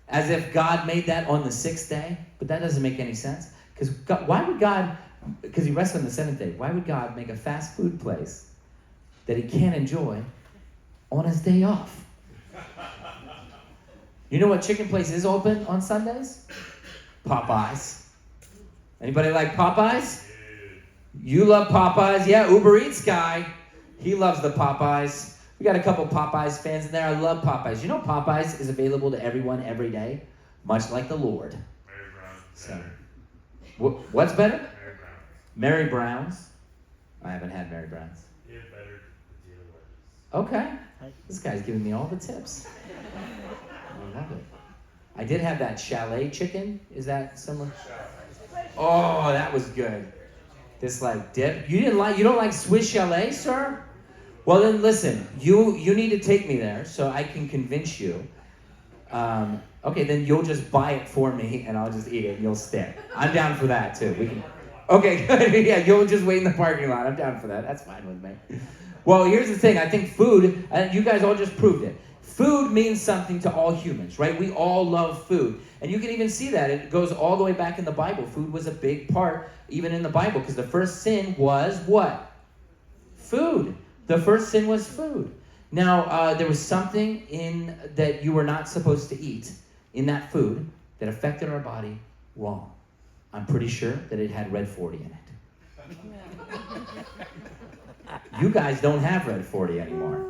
B: As if God made that on the 6th day. But that doesn't make any sense. Because why would God, because he rests on the 7th day, why would God make a fast food place that he can't enjoy on his day off? You know what chicken place is open on Sundays? Popeyes. Anybody like Popeyes? You love Popeyes? Yeah, Uber Eats guy. He loves the Popeyes. We got a couple Popeyes fans in there. I love Popeyes. You know Popeyes is available to everyone every day, much like the Lord.
D: Mary Brown's
B: So,
D: better.
B: what's better?
D: Mary Brown's.
B: Mary Brown's. I haven't had Mary Brown's.
D: They have better potato wedges.
B: Okay. This guy's giving me all the tips. I love it. I did have that chalet chicken. Is that similar? Oh, that was good. This dip. You don't like Swiss chalet, sir? Well then listen, you need to take me there so I can convince you. Okay, then you'll just buy it for me and I'll just eat it and you'll stick. I'm down for that too. We can. Okay, good. Yeah, you'll just wait in the parking lot. I'm down for that. That's fine with me. Well, here's the thing. I think food, you guys all just proved it. Food means something to all humans, right? We all love food. And you can even see that. It goes all the way back in the Bible. Food was a big part, even in the Bible, because the first sin was what? Food. The first sin was food. Now, there was something in that you were not supposed to eat in that food that affected our body wrong. I'm pretty sure that it had Red 40 in it. You guys don't have Red 40 anymore.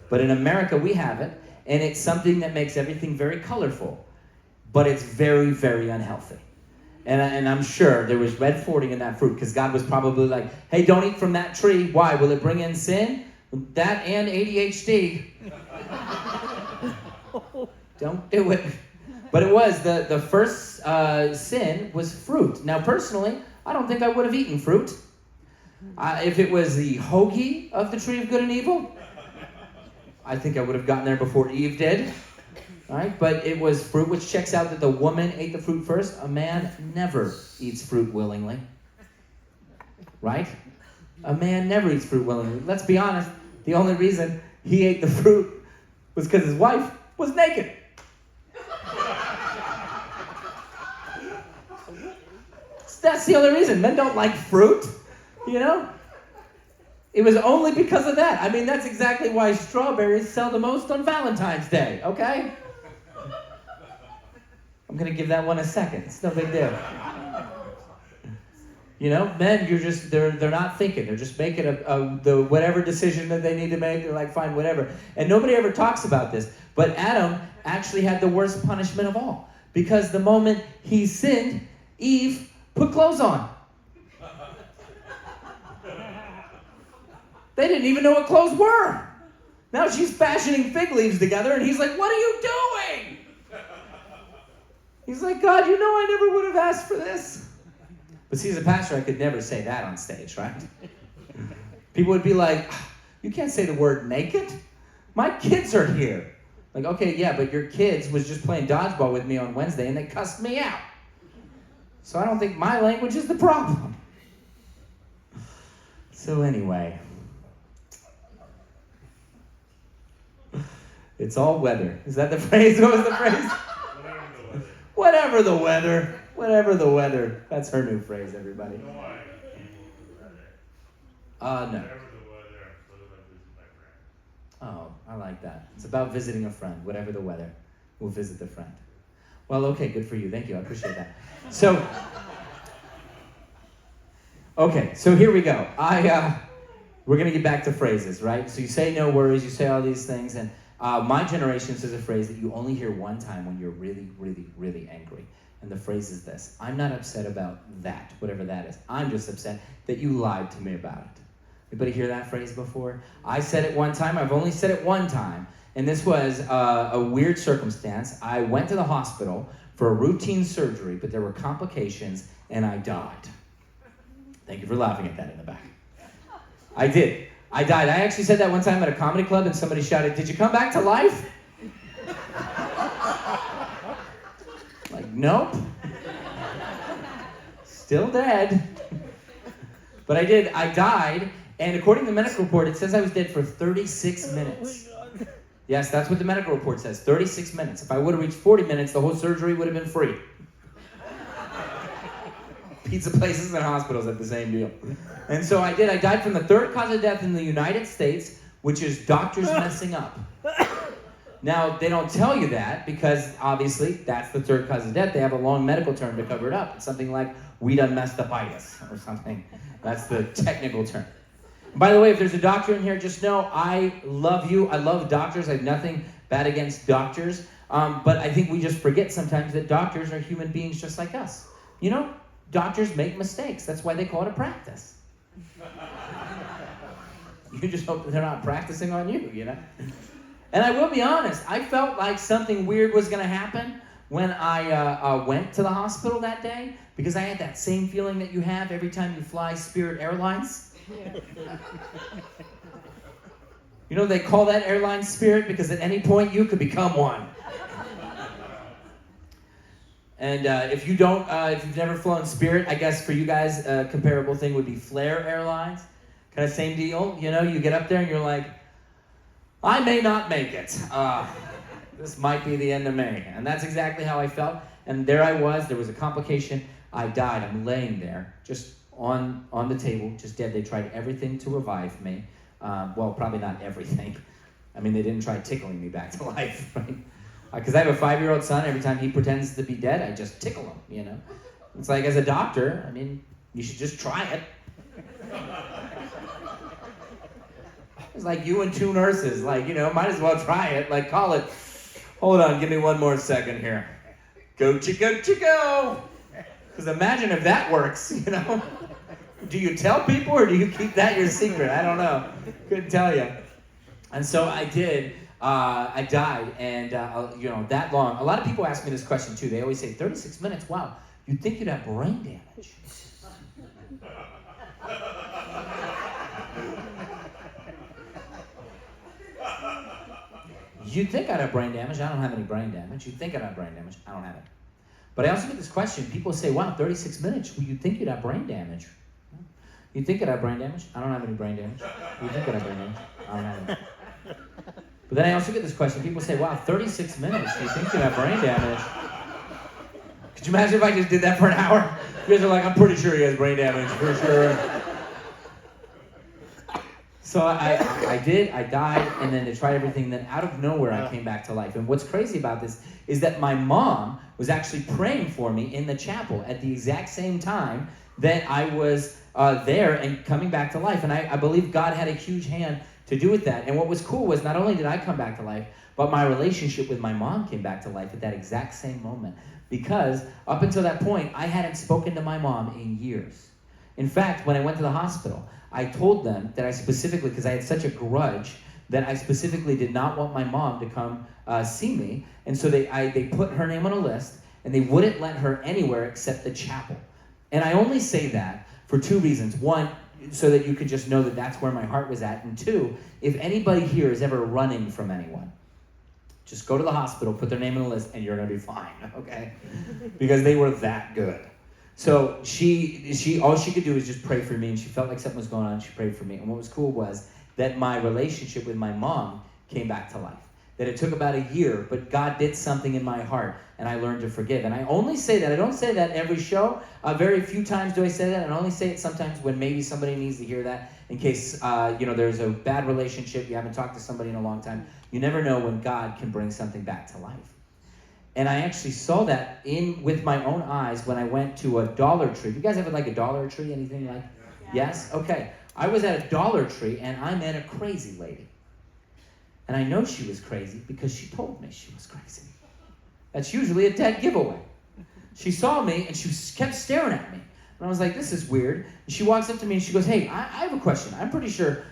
B: But in America, we have it. And it's something that makes everything very colorful. But it's very, very unhealthy. And I'm sure there was Red 40 in that fruit because God was probably like, hey, don't eat from that tree. Why? Will it bring in sin? That and ADHD. Don't do it. But it was, the first sin was fruit. Now, personally, I don't think I would have eaten fruit. If it was the hoagie of the tree of good and evil, I think I would have gotten there before Eve did. All right? But it was fruit, which checks out that the woman ate the fruit first. A man never eats fruit willingly. Right? A man never eats fruit willingly. Let's be honest. The only reason he ate the fruit was because his wife was naked. That's the only reason. Men don't like fruit, you know? It was only because of that. I mean, that's exactly why strawberries sell the most on Valentine's Day, okay? I'm going to give that one a second. It's no big deal. You know, men, they're not thinking. They're just making the whatever decision that they need to make. They're like, fine, whatever. And nobody ever talks about this. But Adam actually had the worst punishment of all. Because the moment he sinned, Eve put clothes on. They didn't even know what clothes were. Now she's fashioning fig leaves together, and he's like, what are you doing? He's like, God, you know I never would have asked for this. But see, as a pastor, I could never say that on stage, right? People would be like, you can't say the word naked. My kids are here. Like, okay, yeah, but your kids was just playing dodgeball with me on Wednesday, and they cussed me out. So I don't think my language is the problem. So anyway, it's all weather. Is that the phrase? What was the phrase? Whatever the weather. Whatever the weather. That's her new phrase, everybody.
D: No, I came over
B: No.
D: Friday. Whatever the weather, I'm still gonna visit my friend.
B: Oh, I like that. It's about visiting a friend. Whatever the weather, we'll visit the friend. Well, okay, good for you. Thank you. I appreciate that. So, okay, so here we go. We're gonna get back to phrases, right? So you say no worries. You say all these things, and my generation says a phrase that you only hear one time when you're really, really, really angry. And the phrase is this: I'm not upset about that, whatever that is. I'm just upset that you lied to me about it. Anybody hear that phrase before? I said it one time. I've only said it one time. And this was a weird circumstance. I went to the hospital for a routine surgery, but there were complications, and I died. Thank you for laughing at that in the back. I did. I died. I actually said that one time at a comedy club, and somebody shouted, "Did you come back to life?" Like, nope. Still dead. But I did. I died, and according to the medical report, it says I was dead for 36 minutes. Yes, that's what the medical report says, 36 minutes. If I would have reached 40 minutes, the whole surgery would have been free. Pizza places and hospitals have the same deal. And so I did. I died from the third cause of death in the United States, which is doctors messing up. Now, they don't tell you that because, obviously, that's the third cause of death. They have a long medical term to cover it up. It's something like we done messed upitis or something. That's the technical term. By the way, if there's a doctor in here, just know I love you. I love doctors. I have nothing bad against doctors. But I think we just forget sometimes that doctors are human beings just like us. You know, doctors make mistakes. That's why they call it a practice. You just hope that they're not practicing on you, you know? And I will be honest, I felt like something weird was going to happen when I went to the hospital that day, because I had that same feeling that you have every time you fly Spirit Airlines. You know, they call that airline Spirit because at any point you could become one. And if you've never flown Spirit, I guess for you guys, a comparable thing would be Flair Airlines. Kind of same deal. You know, you get up there and you're like, I may not make it. This might be the end of me. And that's exactly how I felt. And there I was. There was a complication. I died. I'm laying there, just on the table, just dead. They tried everything to revive me. Well, probably not everything. I mean, they didn't try tickling me back to life, right? Because I have a 5-year-old son. Every time he pretends to be dead, I just tickle him, you know? It's like, as a doctor, I mean, you should just try it. It's like you and 2 nurses, like, you know, might as well try it. Like, call it, hold on, give me one more second here. Go, go. Because imagine if that works, you know? Do you tell people or do you keep that your secret? I don't know. Couldn't tell you. And so I did. I died, and, you know, that long. A lot of people ask me this question, too. They always say, 36 minutes, wow, you'd think you'd have brain damage. You'd think I'd have brain damage. I don't have any brain damage. You'd think I'd have brain damage. I don't have it. But I also get this question. People say, wow, 36 minutes. Well, you'd think you'd have brain damage. You'd think I'd have brain damage. I don't have any brain damage. You'd think I'd have brain damage. I don't have it. But then I also get this question. People say, wow, 36 minutes. You think you'd have brain damage. Could you imagine if I just did that for an hour? You guys are like, I'm pretty sure he has brain damage, for sure. So I did, I died, and then they tried everything, then out of nowhere I came back to life. And what's crazy about this is that my mom was actually praying for me in the chapel at the exact same time that I was there and coming back to life. And I believe God had a huge hand to do with that. And what was cool was not only did I come back to life, but my relationship with my mom came back to life at that exact same moment. Because up until that point, I hadn't spoken to my mom in years. In fact, when I went to the hospital, I told them that I specifically, because I had such a grudge, that I specifically did not want my mom to come see me. And so they put her name on a list, and they wouldn't let her anywhere except the chapel. And I only say that for two reasons. One, so that you could just know that that's where my heart was at. And two, if anybody here is ever running from anyone, just go to the hospital, put their name on the list, and you're going to be fine, okay? Because they were that good. So she all she could do was just pray for me, and she felt like something was going on. She prayed for me. And what was cool was that my relationship with my mom came back to life. That it took about a year, but God did something in my heart, and I learned to forgive. And I only say that. I don't say that every show. Very few times do I say that. And I only say it sometimes when maybe somebody needs to hear that in case there's a bad relationship, you haven't talked to somebody in a long time. You never know when God can bring something back to life. And I actually saw that with my own eyes when I went to a Dollar Tree. You guys ever like a Dollar Tree? Anything like?
C: Yeah.
B: Yes? Okay. I was at a Dollar Tree, and I met a crazy lady. And I know she was crazy because she told me she was crazy. That's usually a dead giveaway. She saw me, and she kept staring at me. And I was like, this is weird. And she walks up to me, and she goes, hey, I have a question. I'm pretty sure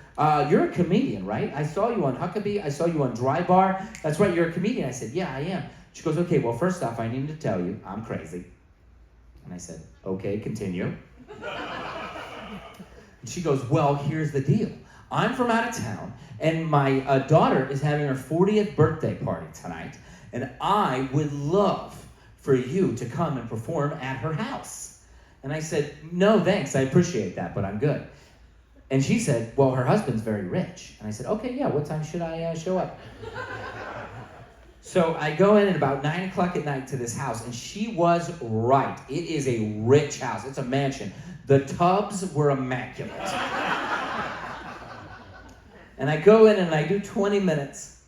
B: you're a comedian, right? I saw you on Huckabee. I saw you on Dry Bar. That's right, you're a comedian. I said, yeah, I am. She goes, okay, well, first off, I need to tell you, I'm crazy. And I said, okay, continue. And she goes, well, here's the deal. I'm from out of town, and my daughter is having her 40th birthday party tonight, and I would love for you to come and perform at her house. And I said, no, thanks, I appreciate that, but I'm good. And she said, well, her husband's very rich. And I said, okay, yeah, what time should I show up? So I go in at about 9 o'clock at night to this house, and she was right. It is a rich house. It's a mansion. The tubs were immaculate. And I go in and I do 20 minutes,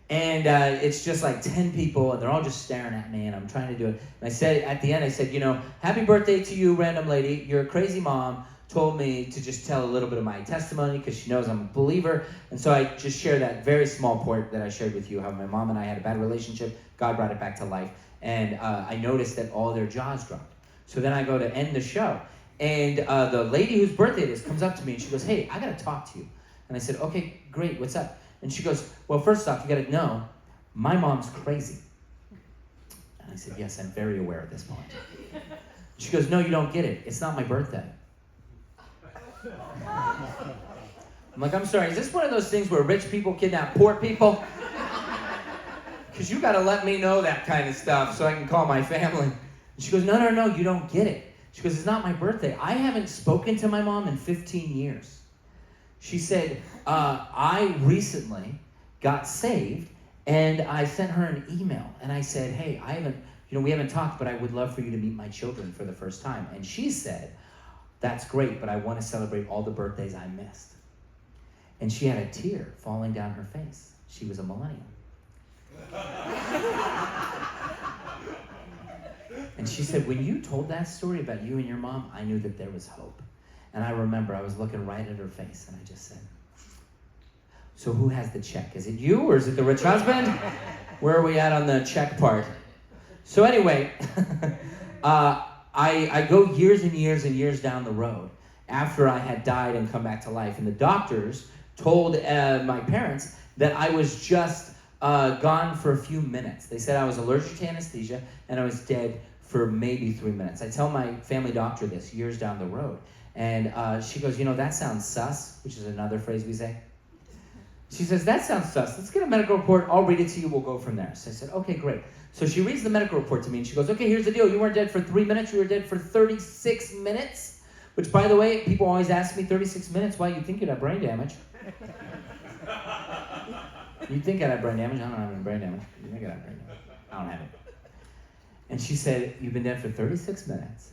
B: and it's just like 10 people, and they're all just staring at me, and I'm trying to do it. And I said, at the end, I said, happy birthday to you, random lady. You're a crazy mom. Told me to just tell a little bit of my testimony because she knows I'm a believer. And so I just share that very small part that I shared with you, how my mom and I had a bad relationship. God brought it back to life. And I noticed that all their jaws dropped. So then I go to end the show. And the lady whose birthday it is comes up to me and she goes, hey, I got to talk to you. And I said, okay, great, what's up? And she goes, well, first off, you got to know, my mom's crazy. And I said, yes, I'm very aware at this point. She goes, no, you don't get it. It's not my birthday. I'm like, I'm sorry, is this one of those things where rich people kidnap poor people? Because you got to let me know that kind of stuff so I can call my family. And she goes, no, you don't get it. She goes, it's not my birthday. I haven't spoken to my mom in 15 years. She said, I recently got saved, and I sent her an email. And I said, hey, we haven't talked, but I would love for you to meet my children for the first time. And she said, that's great, but I want to celebrate all the birthdays I missed. And she had a tear falling down her face. She was a millennial. And she said, when you told that story about you and your mom, I knew that there was hope. And I remember I was looking right at her face, and I just said, so who has the check? Is it you, or is it the rich husband? Where are we at on the check part? So anyway, I go years and years and years down the road after I had died and come back to life. And the doctors told my parents that I was just gone for a few minutes. They said I was allergic to anesthesia and I was dead for maybe 3 minutes. I tell my family doctor this years down the road. And she goes, that sounds sus, which is another phrase we say. She says, that sounds sus. Let's get a medical report. I'll read it to you. We'll go from there. So I said, okay, great. So she reads the medical report to me, and she goes, okay, here's the deal. You weren't dead for 3 minutes. You were dead for 36 minutes, which, by the way, people always ask me, 36 minutes? Why, you think you'd have brain damage. You think I'd have brain damage? I don't have any brain damage. You think I'd have brain damage? I don't have it. And she said, you've been dead for 36 minutes.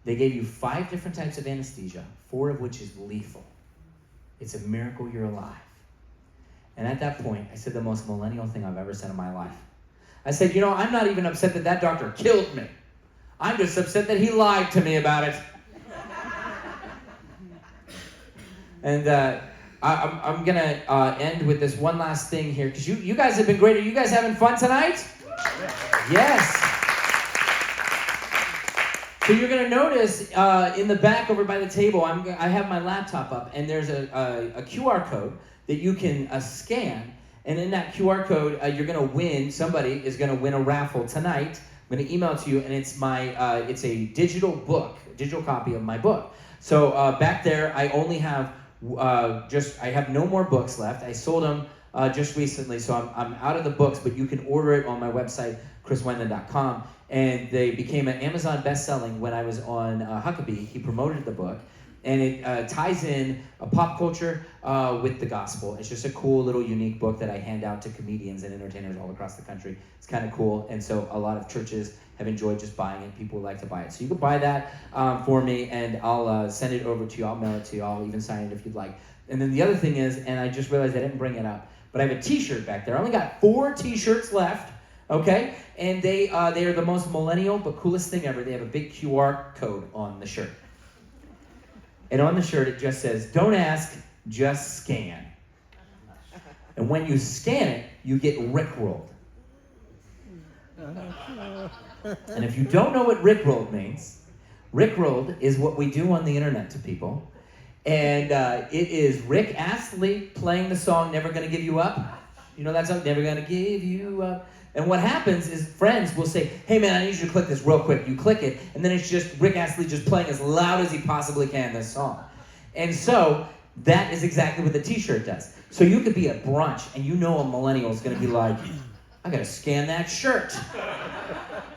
B: They gave you 5 different types of anesthesia, 4 of which is lethal. It's a miracle you're alive. And at that point, I said the most millennial thing I've ever said in my life. I said, I'm not even upset that doctor killed me. I'm just upset that he lied to me about it. And I'm going to end with this one last thing here, because you guys have been great. Are you guys having fun tonight? Yes. So you're going to notice in the back over by the table, I have my laptop up, and there's a QR code that you can scan. And in that QR code, you're going to win. Somebody is going to win a raffle tonight. I'm going to email it to you, and it's it's a digital book, a digital copy of my book. So back there, I only have I have no more books left. I sold them just recently, so I'm out of the books, but you can order it on my website, chriswendon.com. And they became an Amazon best-selling when I was on Huckabee. He promoted the book. And it ties in a pop culture with the gospel. It's just a cool little unique book that I hand out to comedians and entertainers all across the country. It's kind of cool. And so a lot of churches have enjoyed just buying it. People like to buy it. So you can buy that for me, and I'll send it over to you. I'll mail it to you. I'll even sign it if you'd like. And then the other thing is, and I just realized I didn't bring it up, but I have a t-shirt back there. I only got 4 t-shirts left. Okay? And they are the most millennial but coolest thing ever. They have a big QR code on the shirt. And on the shirt it just says, "Don't ask, just scan." And when you scan it, you get Rickrolled. And if you don't know what Rickrolled means, Rickrolled is what we do on the internet to people. And it is Rick Astley playing the song "Never Gonna Give You Up." You know that song, "Never Gonna Give You Up"? And what happens is friends will say, "Hey man, I need you to click this real quick." You click it, and then it's just Rick Astley just playing as loud as he possibly can this song. And so that is exactly what the t-shirt does. So you could be at brunch, and a millennial is going to be like, "I got to scan that shirt."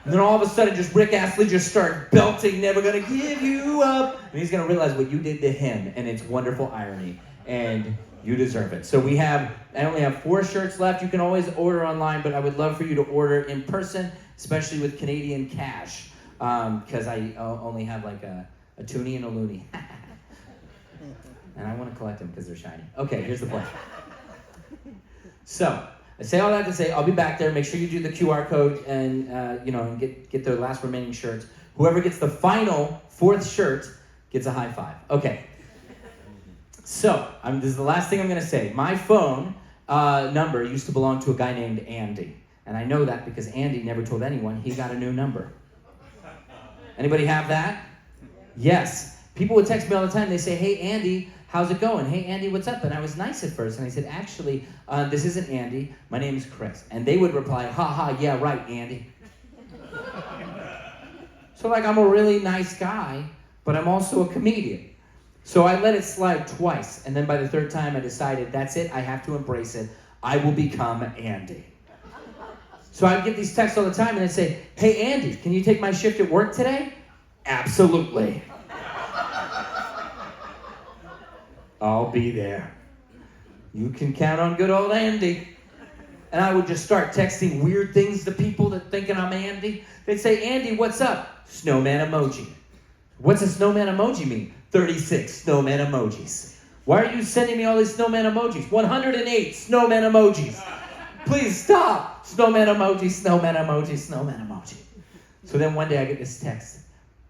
B: And then all of a sudden, just Rick Astley just starts belting "Never Gonna Give You Up." And he's going to realize what you did to him, and it's wonderful irony. And you deserve it. So I only have 4 shirts left. You can always order online, but I would love for you to order in person, especially with Canadian cash, because I only have like a toonie and a loony. And I want to collect them because they're shiny. Okay, here's the point. So I say all that to say, I'll be back there. Make sure you do the QR code and and get the last remaining shirts. Whoever gets the final 4th shirt gets a high five. Okay. So, this is the last thing I'm going to say. My phone number used to belong to a guy named Andy. And I know that because Andy never told anyone he got a new number. Anybody have that? Yes. People would text me all the time. They say, "Hey, Andy, how's it going? Hey, Andy, what's up?" And I was nice at first. And I said, "Actually, this isn't Andy. My name's Chris." And they would reply, "Ha ha, yeah, right, Andy." So, I'm a really nice guy, but I'm also a comedian. So I let it slide twice, and then by the 3rd time I decided, that's it, I have to embrace it. I will become Andy. So I'd get these texts all the time, and I'd say, "Hey, Andy, can you take my shift at work today?" "Absolutely." "I'll be there. You can count on good old Andy." And I would just start texting weird things to people that thinking I'm Andy. They'd say, "Andy, what's up?" "Snowman emoji." "What's a snowman emoji mean?" 36 snowman emojis. "Why are you sending me all these snowman emojis?" 108 snowman emojis. "Please stop." Snowman emoji, snowman emoji, snowman emoji. So then one day I get this text,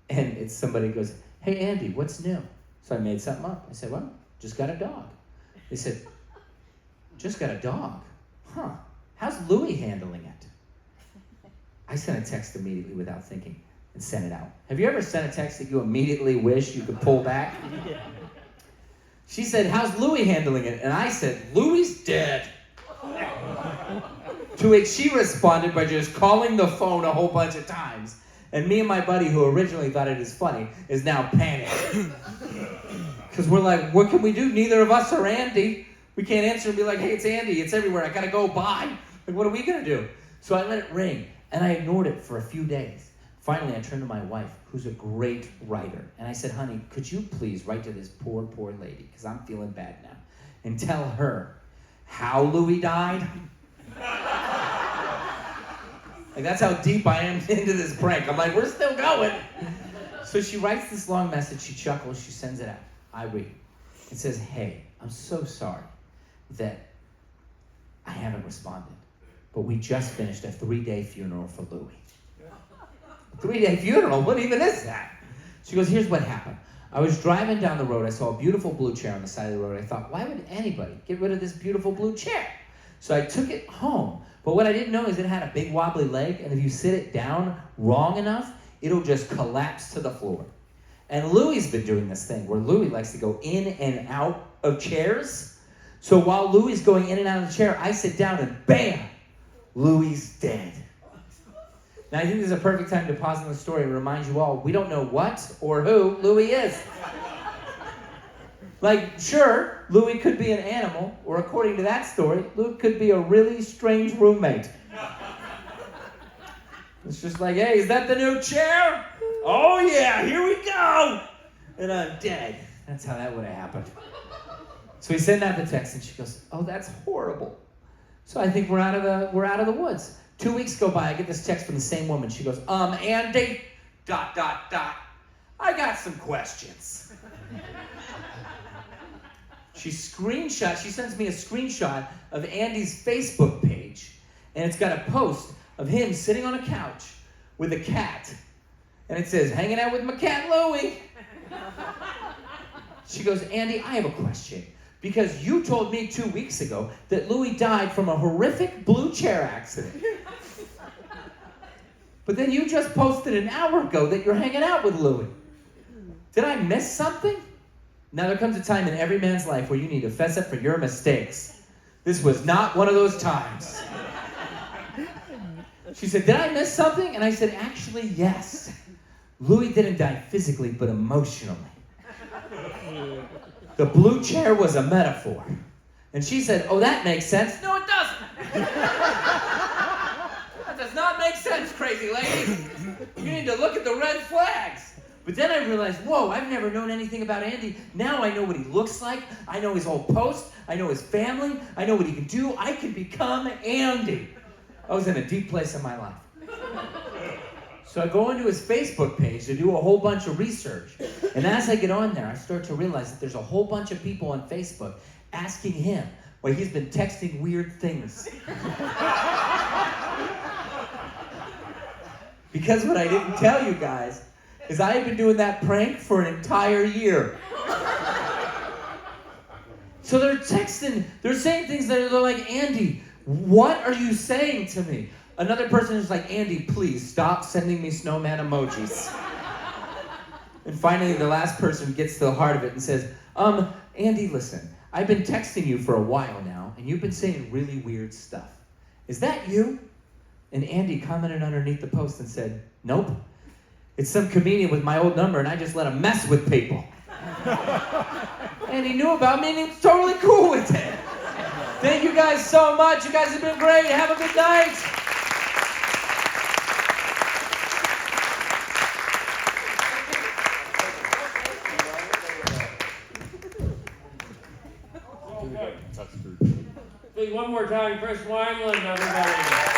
B: and it's somebody goes, "Hey Andy, what's new?" So I made something up. I said, "Well, just got a dog." They said, "Just got a dog? Huh. How's Louie handling it?" I sent a text immediately without thinking. And send it out. Have you ever sent a text that you immediately wish you could pull back? She said, "How's Louie handling it?" And I said, "Louie's dead." To which she responded by just calling the phone a whole bunch of times. And me and my buddy, who originally thought it is funny, is now panicked. Because we're like, what can we do? Neither of us are Andy. We can't answer and be like, "Hey, it's Andy. It's everywhere. I gotta go. Bye." Like, what are we gonna do? So I let it ring, and I ignored it for a few days. Finally, I turned to my wife, who's a great writer, and I said, "Honey, could you please write to this poor, poor lady, because I'm feeling bad now, and tell her how Louie died?" That's how deep I am into this prank. I'm like, we're still going. So she writes this long message, she chuckles, she sends it out. I read. and says, hey, I'm so sorry that I haven't responded, but we just finished a 3-day funeral for Louie. A 3-day funeral? What even is that? She goes, here's what happened. I was driving down the road. I saw a beautiful blue chair on the side of the road. I thought, why would anybody get rid of this beautiful blue chair? So I took it home. But what I didn't know is it had a big wobbly leg, and if you sit it down wrong enough, it'll just collapse to the floor. And Louie's been doing this thing where Louie likes to go in and out of chairs. So while Louie's going in and out of the chair, I sit down and bam, Louie's dead. Now I think this is a perfect time to pause in the story and remind you all, we don't know what or who Louie is. Like, sure, Louie could be an animal, or according to that story, Louie could be a really strange roommate. It's just like, hey, is that the new chair? Oh yeah, here we go! And I'm dead. That's how that would have happened. So we send out the text, and she goes, oh, that's horrible. So I think we're out of the woods. 2 weeks go by, I get this text from the same woman. She goes, Andy, ... I got some questions. She sends me a screenshot of Andy's Facebook page, and it's got a post of him sitting on a couch with a cat. And it says, hanging out with my cat Louie. She goes, Andy, I have a question. Because you told me 2 weeks ago that Louie died from a horrific blue chair accident. But then you just posted an hour ago that you're hanging out with Louie. Did I miss something? Now there comes a time in every man's life where you need to fess up for your mistakes. This was not one of those times. She said, did I miss something? And I said, actually, yes. Louie didn't die physically, but emotionally. The blue chair was a metaphor. And she said, oh, that makes sense. No, it doesn't. That does not make sense, crazy lady. You need to look at the red flags. But then I realized, whoa, I've never known anything about Andy. Now I know what he looks like. I know his whole post. I know his family. I know what he can do. I can become Andy. I was in a deep place in my life. So I go into his Facebook page to do a whole bunch of research. And as I get on there, I start to realize that there's a whole bunch of people on Facebook asking him why he's been texting weird things. Because what I didn't tell you guys is I had been doing that prank for an entire year. So they're texting, they're saying things that are like, Andy, what are you saying to me? Another person is like, Andy, please stop sending me snowman emojis. And finally, the last person gets to the heart of it and says, Andy, listen, I've been texting you for a while now, and you've been saying really weird stuff. Is that you? And Andy commented underneath the post and said, nope. It's some comedian with my old number, and I just let him mess with people. And he knew about me, and he was totally cool with it. Thank you guys so much. You guys have been great. Have a good night.
A: Please, one more time, Chris Wineland, everybody.